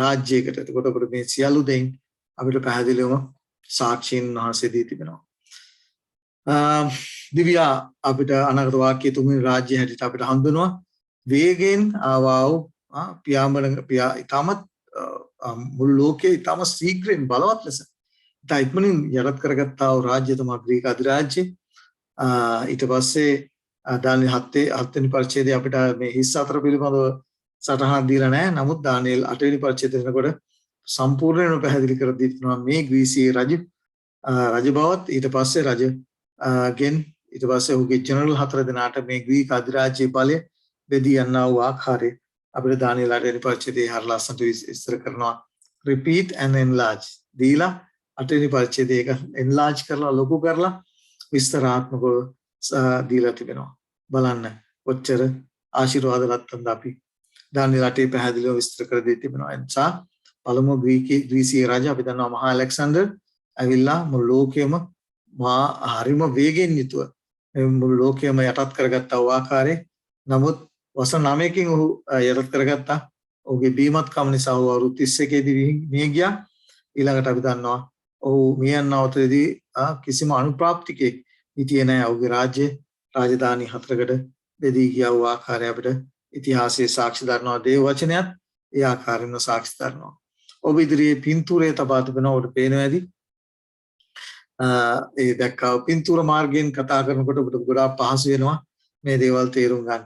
රාජ්‍යයකට. එතකොට අපිට මේ සියලු දෙයින් අපිට පැහැදිලිවම සාක්ෂීන් වහන්සේ දී තිබෙනවා. දිව්‍යා අපිට අනාගත වාක්‍ය තුන්වෙනි රාජ්‍ය හැටියට අපිට හඳුන්වනවා. වේගෙන් ආවා වූ ඉතාමත් මුළු ලෝකයේ ඉතාමත් ශීඝ්‍රයෙන් බලවත් ලෙස ඉතා ඉක්මනින් යටත් කරගත්තා වූ රාජ්‍ය තමයි ග්‍රීක අධිරාජ්‍ය. ඊට පස්සේ දානියේල් 7 වෙනි පරිච්ඡේදයේ අපිට මේ හිස් 4 පිළිබඳව සටහනක් දීලා නැහැ. නමුත් දානියේල් 8 වෙනි පරිච්ඡේදය වෙනකොට සම්පූර්ණයෙන්ම පැහැදිලි කර දෙනවා මේ ග්‍රීසියේ රජ බවත් ඊට පස්සේ ගෙන් ඊට පස්සේ ඔහුගේ ජෙනරල් 4 දෙනාට මේ ග්‍රීක අධිරාජ්‍යයේ බලය බෙදී යනවා වූ ආකාරය අපිට දානියේල් 8 වෙනි පරිච්ඡේදයේ හර ලස්සනට විස්තර කරනවා. repeat and enlarge දීලා 8 වෙනි පරිච්ඡේදයේ ඒක enlarge කරලා ලොකු කරලා විස්තරාත්මකව දීලා තිබෙනවා. බලන්න කොච්චර ආශිර්වාද ලත්තන්ද අපි දානියේල් 8 පැහැදිලිව විස්තර කර දී තිබෙනවා. එනිසා පළමුව ග්‍රීසියේ රජ අපි දන්නවා මහා ඇලෙක්සැන්ඩර් ඇවිල්ලා මුළු ලෝකෙම හරිම වේගෙන් යුතුව මුළු ලෝකෙම යටත් කරගත්තා වූ ආකාරයේ. නමුත් වසර 9කින් ඔහු යටත් කරගත්තා. ඔහුගේ බීමත්කම නිසා ඔහු අවුරුදු 31 දී මිය ගියා. ඊළඟට අපි දන්නවා ඔහු මිය යන අවතේදී කිසිම අනුප්‍රාප්තිකයක් හිටියේ නැහැ. ඔහුගේ රාජධානි 4කට බෙදී ගියා වූ ආකාරය අපිට ඉතිහාසයේ සාක්ෂි දරනවා. දේව වචනයත් ඒ ආකාරයෙන්ම සාක්ෂි දරනවා. ඔබ ඉදිරියේ පින්තූරයේ තබා තිබෙනවා. ඔබට පේනවා ඇති ඒ දැක්කා පින්තූර මාර්ගයෙන් කතා කරනකොට ඔබට ගොඩාක් පහසු වෙනවා මේ දේවල් තේරුම් ගන්න.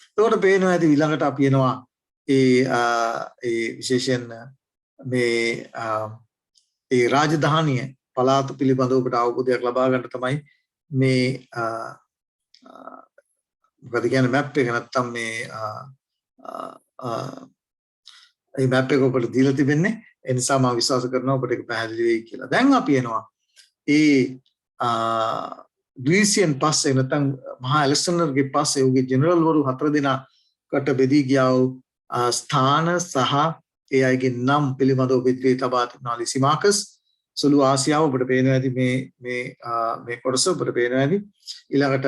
එතකොට පේනවා ඇති ඊළඟට අපි එනවා ඒ විශේෂයෙන් මේ ඒ රාජධානිය පළාත පිළිබඳව ඔබට අවබෝධයක් ලබා ගන්න තමයි මේ මොකද කියන්නේ මැප් එක නැත්තම් මේ ඒ මැප් එක ඔබට දීලා තිබෙන්නේ. ඒ නිසා මම විශ්වාස කරනවා ඔබට ඒක පැහැදිලි වෙයි කියලා. දැන් අපි එනවා ඒ ග්‍රීසියන් පස්සේ නැත්නම් මහා ඇලෙක්සැන්ඩර්ගේ පස්සේ උගේ ජෙනරල් වරු 4 දෙනාකට බෙදී ගියා වූ ස්ථාන සහ ඒ අයගේ නම් පිළිබඳව විද්‍යාවේ තබා තිබුණා. ලිසිමාකස් සුළු ආසියාව ඔබට පේනවා ඇති මේ කොටස ඔබට පේනවා ඇති. ඊළඟට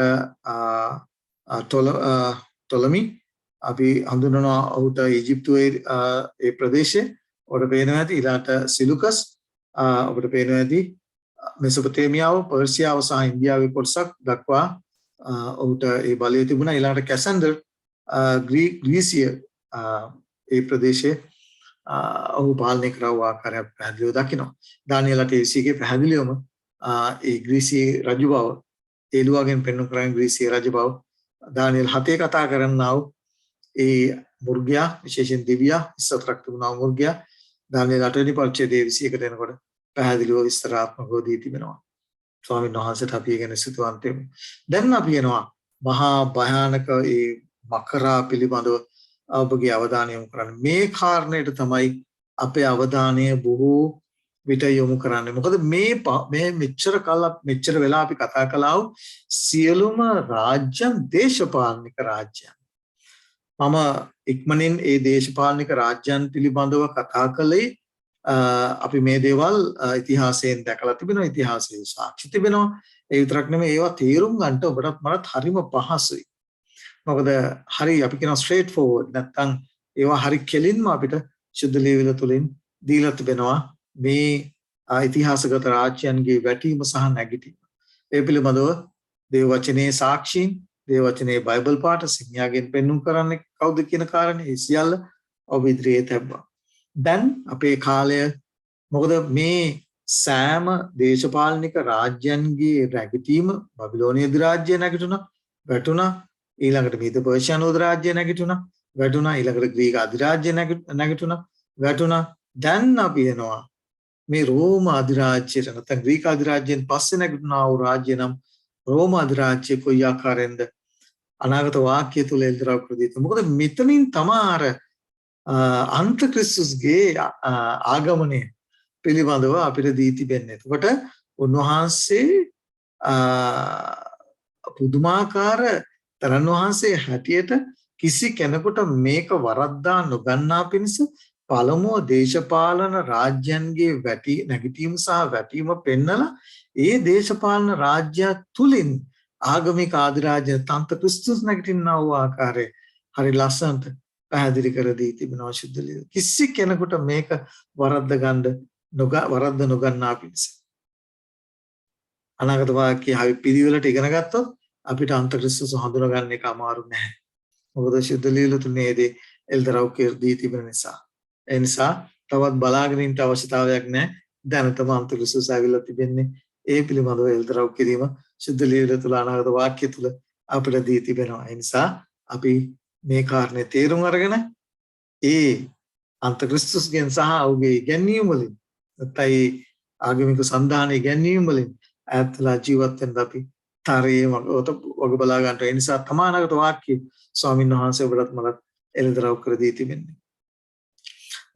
ටොලමි අපි හඳුනනවා ඔහුට ඊජිප්තුවේ ඒ ප්‍රදේශයේ ඔබට පේනවා ඇති. ඊළඟට සිලුකස් ඔබට පේනවා ඇති. මෙසොපොතේමියාව, පර්සියාව සහ ඉන්දියාවේ කොටසක් දක්වා ඔහුට ඒ බලය තිබුණා. ඊළඟට කැසන්ඩර් ග්‍රීසිය ඒ ප්‍රදේශයේ ඔහු පාලනය කරව ආකාරය පැහැදිලිව දකිනවා. දානියල් 8:21 පැහැදිලිවම ඒ ග්‍රීසියේ රජු බව ඒලුවාගෙන් පෙන්වන කරන්නේ ග්‍රීසියේ රජු බව. දානියල් 7 කතා කරන්නා වූ ඒ මුර්ගයා විශේෂයෙන් දිව්‍යා ඉස්සතරක් තිබුණා මුර්ගයා දානියල් 8 වෙනි පරිච්ඡේදයේ 21කට එනකොට පැහැදිලිව විස්තරාත්මකව දී තිබෙනවා. ස්වාමීන් වහන්සේට අපි ගැන සිතුවන්ත වෙමු. දැන් අපි එනවා මහා භයානක ඒ මකරා පිළිබඳව ඔබගේ අවධානය යොමු කරන්න. මේ කාරණයට තමයි අපේ අවධානය බොහෝ විට යොමු කරන්නේ. මොකද මේ මෙච්චර කලක් මෙච්චර වෙලා අපි කතා කළා වූ සියලුම රාජ්‍යන් දේශපාලනික රාජ්‍යන්. මම ඉක්මනින් ඒ දේශපාලනික රාජ්‍යන් පිළිබඳව කතා කළේ අපි මේ දේවල් ඉතිහාසයෙන් දැකලා තිබෙනවා, ඉතිහාසයේ සාක්ෂි තිබෙනවා. ඒ විතරක් නෙමෙයි ඒවා තේරුම් ගන්නට ඔබටත් මටත් හරිම පහසුයි. මොකද හරි අපි කියන ස්ට්‍රේට් ෆෝවර්ඩ් නැත්නම් ඒවා හරි කෙලින්ම අපිට ශුද්ධ ලියවිල තුලින් දීලා තිබෙනවා මේ ඉතිහාසගත රාජ්‍යයන්ගේ වැටීම සහ නැගිටීම. ඒ පිළිබඳව දේව වචනේ සාක්ෂීන්, දේව වචනේ බයිබල් පාඨ සිංහයාගෙන් පෙන්වුම් කරන්නේ කවුද කියන කාරණේ සියල්ල ඔබ ඉදිරියේ තැබ්බා. දැන් අපේ කාලය මොකද මේ සෑම දේශපාලනික රාජ්‍යයන්ගේ නැගිටීම බබිලෝනිය අධිරාජ්‍ය නැගිටුණා, වැටුණා. ඊළඟට මීද පර්ෂියානු අධිරාජ්‍ය නැගිටුණා, වැටුණා. ඊළඟට ග්‍රීක අධිරාජ්‍ය නැගිටුණා, වැටුණා. දැන් අපි එනවා මේ රෝම අධිරාජ්‍යයට නැත්නම් ග්‍රීක අධිරාජ්‍යයෙන් පස්සේ නැගිටුණා වූ රාජ්‍ය නම් රෝම අධිරාජ්‍ය කොයි ආකාරයෙන්ද අනාගත වාක්‍ය තුල එල්දරව් කර දීතු. මොකද මෙතනින් තමාර අන්ත ක්‍රිස්තුස්ගේ ආගමනය පිළිබඳව අපිට දී තිබෙන්නේ. එතකොට උන්වහන්සේ පුදුමාකාර තරන් වහන්සේ හැටියට කිසි කෙනෙකුට මේක වරද්දා නොගන්නා පිණිස පළමුව දේශපාලන රාජ්‍යයන්ගේ නැගිටීම සහ වැටීම පෙන්නලා ඒ දේශපාලන රාජ්‍ය තුලින් ආගමික අධිරාජ්‍ය තන්ත ක්‍රිස්තුස් නැගිටිනා වූ ආකාරය හරි ලස්සනට පැහැදිලි කර දී තිබෙනවා ශුද්ධ ලියවිල. කිසි කෙනෙකුට මේක වරද්ද නොගන්නා පිණිස. අනාගත වාක්‍ය හරි පිළිවෙලට ඉගෙන ගත්තොත් අපිට අන්ත ක්‍රිස්තුස් හඳුනා ගන්න එක අමාරු නැහැ. මොකද ශුද්ධ ලියවිල තුනේදී එල්දරව් කර දී තිබෙන නිසා. ඒ නිසා තවත් බලාගෙන ඉන්න අවශ්‍යතාවයක් නැහැ. දැනටම අන්ත ක්‍රිස්තුස් ආවිල්ලා තිබෙන්නේ ඒ පිළිබඳව එල්දරව් කිරීම ශුද්ධ ලියවිල තුල අනාගත වාක්‍ය තුල අපිට දී තිබෙනවා. ඒ නිසා අපි මේ කාරණේ තේරුම් අරගෙන ඒ අන්ත ක්‍රිස්තුස්ගෙන් සහ ඔහුගේ ඉගැන්වීම් වලින් නැත්නම් ආගමික සන්ධානයේ ඉගැන්වීම් වලින් ඈත්ලා ජීවත් වෙන්න අපි තරයේම වග බලා ගන්නට. ඒ නිසා තමානකට වාක්‍ය ස්වාමීන් වහන්සේ ඔබට මලත් එළදරව් කර දී තිබෙන්නේ.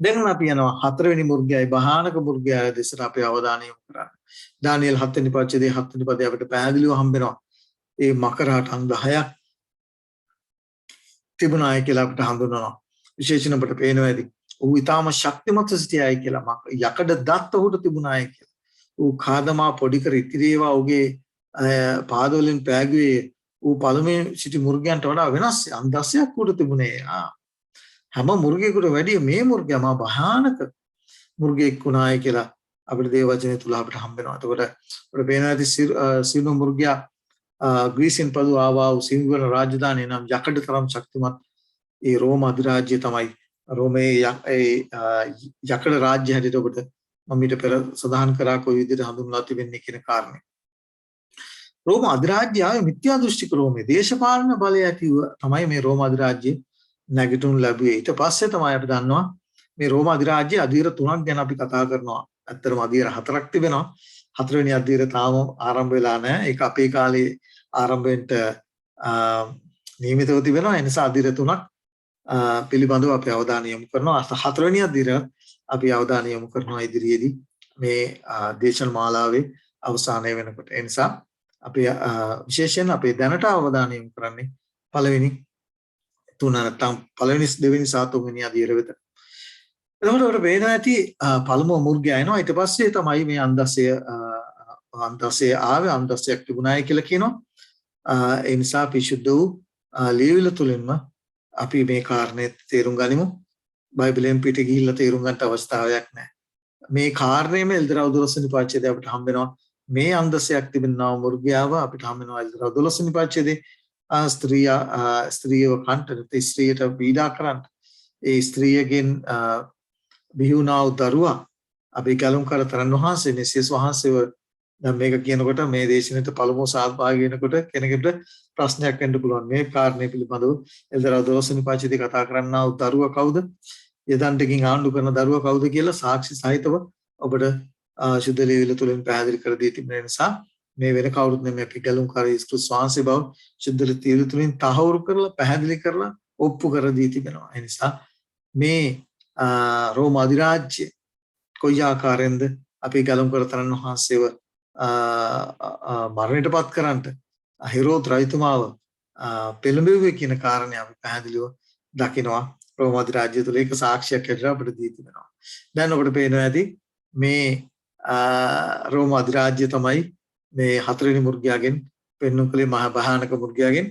දැන් අපි යනවා හතරවෙනි මුර්ගයයි භයානක මුර්ගයයි දෙසට අපේ අවධානය යොමු කරන්න. දානියල් 7 වෙනි පරිච්ඡේදයේ 7 වෙනි පදයේ අපිට පැහැදිලිව හම්බෙනවා. ඒ මකරාට අංග 6ක් තිබුණායි කියලා අපිට හඳුන්වනවා. විශේෂයෙන් අපිට පේනවා ඇති. ඌ ඊටාම ශක්තිමත් සිටියයි කියලා. යකඩ දත් උහුට තිබුණායි කියලා. ඌ කාදමා පොඩි කර ඉතිරි ඒවා ඌගේ පාදවලින් පෑගුවේ ඌ පළමුවෙන් සිටි මුර්ගයන්ට වඩා වෙනස් අන්දස්සයක් ඌට තිබුණේ. හැම මුර්ගෙකුට වැඩිය මේ මුර්ගයා මා භයානක මුර්ගෙක් වුණායි කියලා අපිට දේව වචනේ තුල අපිට හම්බ වෙනවා. එතකොට අපිට පේනවා ඇති සිනු මුර්ගයා ග්‍රීසින් පදු ආවා වූ සිංහල රාජධානිය නම් යකඩ තරම් ශක්තිමත් ඒ රෝම අධිරාජ්‍ය තමයි. රෝමේ යකඩ රාජ්‍ය හැටියට ඔබට මම ඊට පෙර සඳහන් කරා කොයි විදිහට හඳුන්වලා තිබෙන්නේ කියන කාරණේ. රෝම අධිරාජ්‍ය ආවේ මිත්‍යා දෘෂ්ටික රෝමයේ දේශපාලන බලය ඇතිව තමයි මේ රෝම අධිරාජ්‍ය නැගිටුණු ලැබුවේ. ඊට පස්සේ තමයි අපි දන්නවා මේ රෝම අධිරාජ්‍ය අධීර 3ක් ගැන අපි කතා කරනවා. ඇත්තටම අධීර 4ක් තිබෙනවා. 4 වෙනි අධීර තාම ආරම්භ වෙලා නැහැ. ඒක අපේ කාලේ ආරම්භ වෙන්න නියමිතව තිබෙනවා. ඒ නිසා අධීර 3ක් පිළිබඳව අපි අවධානය යොමු කරනවා. 4 වෙනි අධීර අපි අවධානය යොමු කරනවා ඉදිරියේදී මේ දේශන මාලාවේ අවසානය වෙනකොට. ඒ නිසා අපි විශේෂයෙන් අපේ දැනට අවධානය යොමු කරන්නේ පළවෙනි තුන නැත්නම් පළවෙනි දෙවෙනි සහ තුන්වෙනි අධීර වෙත. එතකොට අපිට පේනවා ඇති පළමුව මුර්ගයා එනවා. ඊට පස්සේ තමයි මේ අන්දසය ආවේ. අන්දසයක් තිබුණායි කියලා කියනවා. ඒ නිසා පිරිසුදු වූ ලියවිල්ල තුලින්ම අපි මේ කාරණේ තේරුම් ගනිමු. බයිබලයෙන් පිට ගිහිල්ලා තේරුම් ගන්න අවස්ථාවක් නැහැ. මේ කාරණේම එල්දරව් 12 වෙනි පරිච්ඡේදය අපිට හම්බ වෙනවා. මේ අන්දසයක් තිබෙනා මුර්ගයාව අපිට හම්බ වෙනවා එල්දරව් 12 වෙනි පරිච්ඡේදයේ ස්ත්‍රියව කන්ට ස්ත්‍රියට පීඩා කරන්න. ඒ ස්ත්‍රියගෙන් බිහි වුණා වූ දරුවා අපි කලුම් කර තරන් වහන්සේ මෙසියස් වහන්සේව දැන් මේක කියනකොට මේ දේශනෙට පළමුව සහභාගී වෙනකොට කෙනෙකුට ප්‍රශ්නයක් වෙන්න පුළුවන්. මේ කාරණේ පිළිබඳව එල්දරව් 12 වෙනි පරිච්ඡේදයේ කතා කරන්නා වූ දරුවා කවුද? යදන්ටකින් ආණ්ඩු කරන දරුවා කවුද කියලා සාක්ෂි සහිතව ඔබට ශුද්ධ ලියවිල්ල තුලින් පැහැදිලි කර දී තිබෙන නිසා මේ වෙන කවුරුත් නෙමෙයි අපි කලුම් කර ක්‍රිස්තුස් වහන්සේ බව ශුද්ධ ලියවිල්ල තුලින් තහවුරු කරලා පැහැදිලි කරලා ඔප්පු කර දී තිබෙනවා. ඒ නිසා මේ රෝම අධිරාජ්‍ය කොයි ආකාරයෙන්ද අපි කලුම් කර තරන් වහන්සේව මරණයටපත් කරන්නට හෙරෝද් රජතුමාව පෙළඹෙව්වේ කියන කාරණේ අපි පැහැදිලිව දකිනවා. රෝම අධිරාජ්‍ය තුල ඒක සාක්ෂියක් හැටියට අපිට දී තිබෙනවා. දැන් ඔබට පේනවා ඇති මේ රෝම අධිරාජ්‍ය තමයි මේ 4 වෙනි මුර්ගයාගෙන් පෙන්වුම් කලේ මහා භයානක මුර්ගයාගෙන්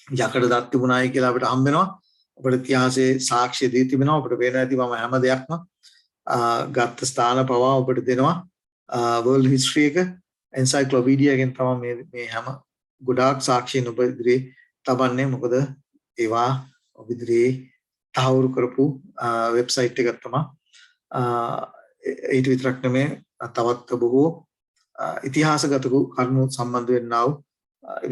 යකඩ දත් තිබුණායි කියලා අපිට හම්බ වෙනවා. ඔබට ඉතිහාසයේ සාක්ෂි දී තිබෙනවා. ඔබට පේනවා ඇති මම හැම දෙයක්ම ගත්ත ස්ථාන පවා ඔබට දෙනවා. world history එක encyclopedia එකෙන් තමයි මේ හැම ගොඩාක් සාක්ෂියන් ඔබ ඉදිරියේ තබන්නේ. මොකද ඒවා ඔබ ඉදිරියේ තහවුරු කරපු වෙබ්සයිට් එකක් තමයි. ඊට විතරක් නෙමෙයි තවත් බොහෝ ඉතිහාසගත කරුණු සම්බන්ධ වෙන්නා වූ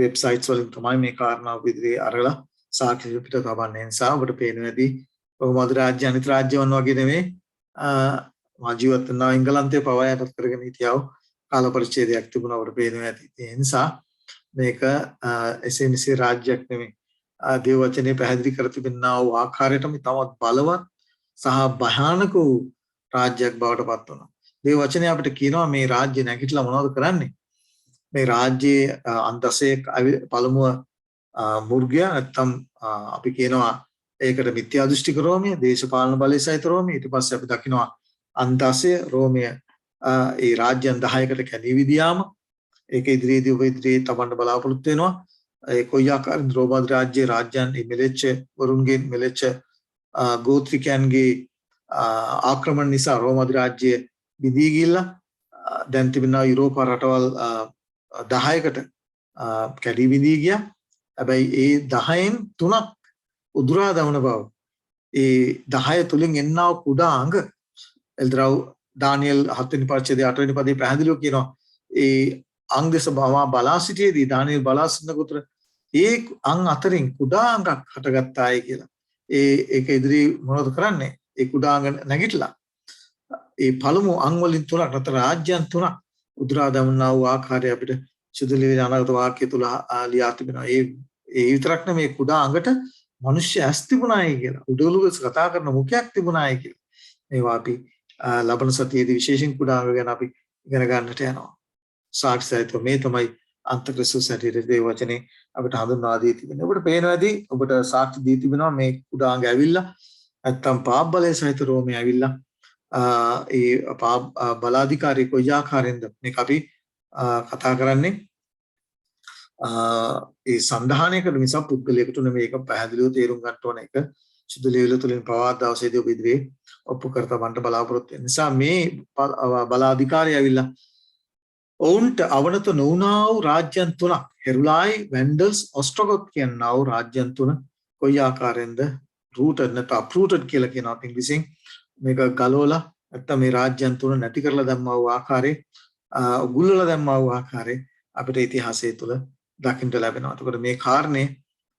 වෙබ්සයිට්ස් වලින් තමයි මේ කාරණාව ඉදිරියේ අරගෙන සාක්ෂි පිට තබන්නේ. නිසා ඔබට පේනවා ඇති රෝම අධිරාජ්‍ය අනිත් රාජ්‍යවන් වගේ නෙමෙයි ජීවත් වෙන එංගලන්තයේ පවා යටත් කරගෙන හිටියව කාල පරිච්ඡේදයක් තිබුණා. ඔබට පේනවා ඇති. ඒ නිසා මේක එසේ මෙසේ රාජ්‍යයක් නෙමෙයි. දේව වචනේ පැහැදිලි කර තිබෙනා වූ ආකාරයටම තවත් බලවත් සහ භයානක වූ රාජ්‍යයක් බවට පත් වුණා. දේව වචනේ අපිට කියනවා මේ රාජ්‍ය නැගිටලා මොනවද කරන්නේ? මේ රාජ්‍යයේ අන්දසේ පළමුව මුර්ගයා නැත්තම් අපි කියනවා ඒකට මිත්‍යා දෘෂ්ටික රෝමය, දේශපාලන බලය සහිත රෝමය. ඊට පස්සේ අපි දකිනවා අන්දසේ රෝමය ඒ රාජ්‍යයන් 10කට කැදී විදියාම ඒක ඉදිරියේදී ඔබ ඉදිරියේ තබන්න බලාපොරොත්තු වෙනවා. ඒ කොයි ආකාරයෙන් රෝම අධිරාජ්‍යයේ රාජ්‍යයන් මෙලෙච්ච වරුන්ගේ මෙලෙච්ච ගෝත්‍රිකයන්ගේ ආක්‍රමණ නිසා රෝම අධිරාජ්‍යය බිඳී ගිහිල්ලා දැන් තිබෙනා යුරෝපා රටවල් 10කට කැඩී බිඳී ගියා. හැබැයි ඒ 10න් 3ක් උදුරා දමන බව ඒ 10 තුලින් එන්නා කුඩා අංග එල්දරව් දානියෙල් 7 වෙනි පරිච්ඡේදයේ 8 වෙනි පදයේ පැහැදිලිව කියනවා ඒ අංග දෙස බලා සිටියේදී දානියෙල් බලා සිටනකොට ඒ අං අතරින් කුඩා අංගක් හටගත්තායි කියලා. ඒක ඉදිරි මොනවද කරන්නේ? ඒ කුඩා අංග නැගිටලා ඒ පළමු අං වලින් 3ක් නැත්නම් රාජ්‍යයන් 3ක් උදුරා දමනා වූ ආකාරය අපිට සුදුලිවි අනාගත වාක්‍ය තුල ලියා තිබෙනවා. ඒ විතරක් නෙමෙයි කුඩා අංගට මිනිස්සු ඇස් තිබුණායි කියලා. උඩුලුවස කතා කරන මුඛයක් තිබුණායි කියලා. මේවා අපි ලබන සතියේදී විශේෂයෙන් කුඩා අංග ගැන අපි ඉගෙන ගන්නට යනවා. සාක්ෂියත් මේ තමයි අන්තක්‍රිස්තුස් හැටියට දේ වචනේ අපිට හඳුන්වා දී තිබෙනවා. ඔබට පේනවා ඇති ඔබට සාක්ෂි දී තිබෙනවා මේ කුඩා අංග ඇවිල්ලා නැත්තම් පාප බලය සහිත රෝමයේ ඇවිල්ලා ඒ බලාධිකාරී කොයි ආකාරයෙන්ද මේක අපි කතා කරන්නේ ඒ සන්ධානයකට මිසක් පුද්ගලයෙකුට නෙමෙයි. ඒක පැහැදිලිව තේරුම් ගන්න ඕන එක සුදු ලියවිල්ල තුලින් පවා දවසේදී ඔබ ඉදිරියේ ඔප්පු කර තබන්න බලාපොරොත්තු වෙන නිසා මේ බලාධිකාරී ඇවිල්ලා ඔවුන්ට අවනත නොවුනා වූ රාජ්‍යයන් 3ක් හෙරුලායි වැන්ඩල්ස් ඔස්ට්‍රොගොත් කියනා වූ රාජ්‍යයන් 3 කොයි ආකාරයෙන්ද රූටඩ් නැත්නම් අප්රූටඩ් කියලා කියනවා ඉංග්‍රීසියෙන් මේක ගලවලා නැත්නම් මේ රාජ්‍යයන් තුන නැති කරලා දැම්මා වූ ආකාරයේ ගුල්ලලා දැම්මා වූ ආකාරයේ අපිට ඉතිහාසය තුළ දකින්න ලැබෙනවා. එතකොට මේ කාරණේ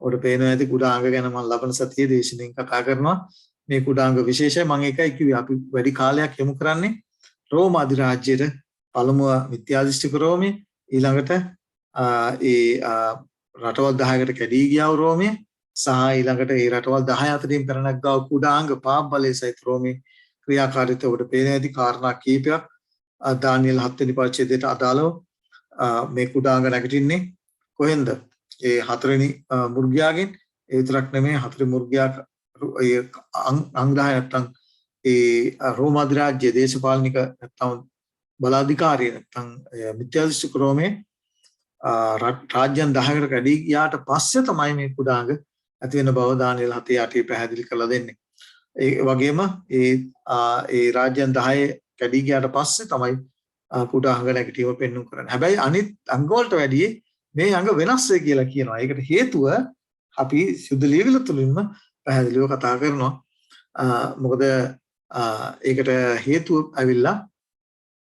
ඔබට පේනවා ඇති කුඩාංග ගැන මම ලබන සතියේ දේශනෙන් කතා කරනවා. මේ කුඩාංග විශේෂයි. මම ඒකයි කිව්වේ අපි වැඩි කාලයක් යොමු කරන්නේ රෝම අධිරාජ්‍යයට. පළමුව මිත්‍යාදෘෂ්ටික රෝමේ, ඊළඟට ඒ රටවල් 10කට කැඩී ගියා වූ රෝමේ, සහ ඊළඟට ඒ රටවල් 10 අතරින් පෙරණක් ගාව කුඩාංග පාප බලයේ සහිත රෝමේ ක්‍රියාකාරීත්වය ඔබට පේන ඇති කාරණා කීපයක් දානියෙල් 7 වෙනි පරිච්ඡේදයට අදාළව මේ කුඩාංග නැගිටින්නේ කොහෙන්ද? ඒ 4 වෙනි මුර්ගයාගෙන්. ඒ විතරක් නෙමෙයි 4 වෙනි මුර්ගයා ඒ අංග 10 නැත්තම් ඒ රෝම අධිරාජ්‍ය දේශපාලනික නැත්තම් බලාධිකාරිය නැත්තම් මිත්‍යාදෘෂ්ටික රෝමේ රාජ්‍යයන් 10කට කැඩී ගියාට පස්සේ තමයි මේ කුඩාංග ඇති වෙන බව දානියෙල් 7:8 පැහැදිලි කරලා දෙන්නේ. ඒ වගේම ඒ රාජ්‍යයන් 10 කැඩී ගියාට පස්සේ තමයි කුඩාංග නැගිටීම පෙන්වු කරන්නේ. හැබැයි අනිත් අංග වලට වැඩිය මේ අංග වෙනස් වෙයි කියලා කියනවා. ඒකට හේතුව අපි සුද්ධ ලියවිල තුලින්ම පැහැදිලිව කතා කරනවා. මොකද ඒකට හේතුව ඇවිල්ලා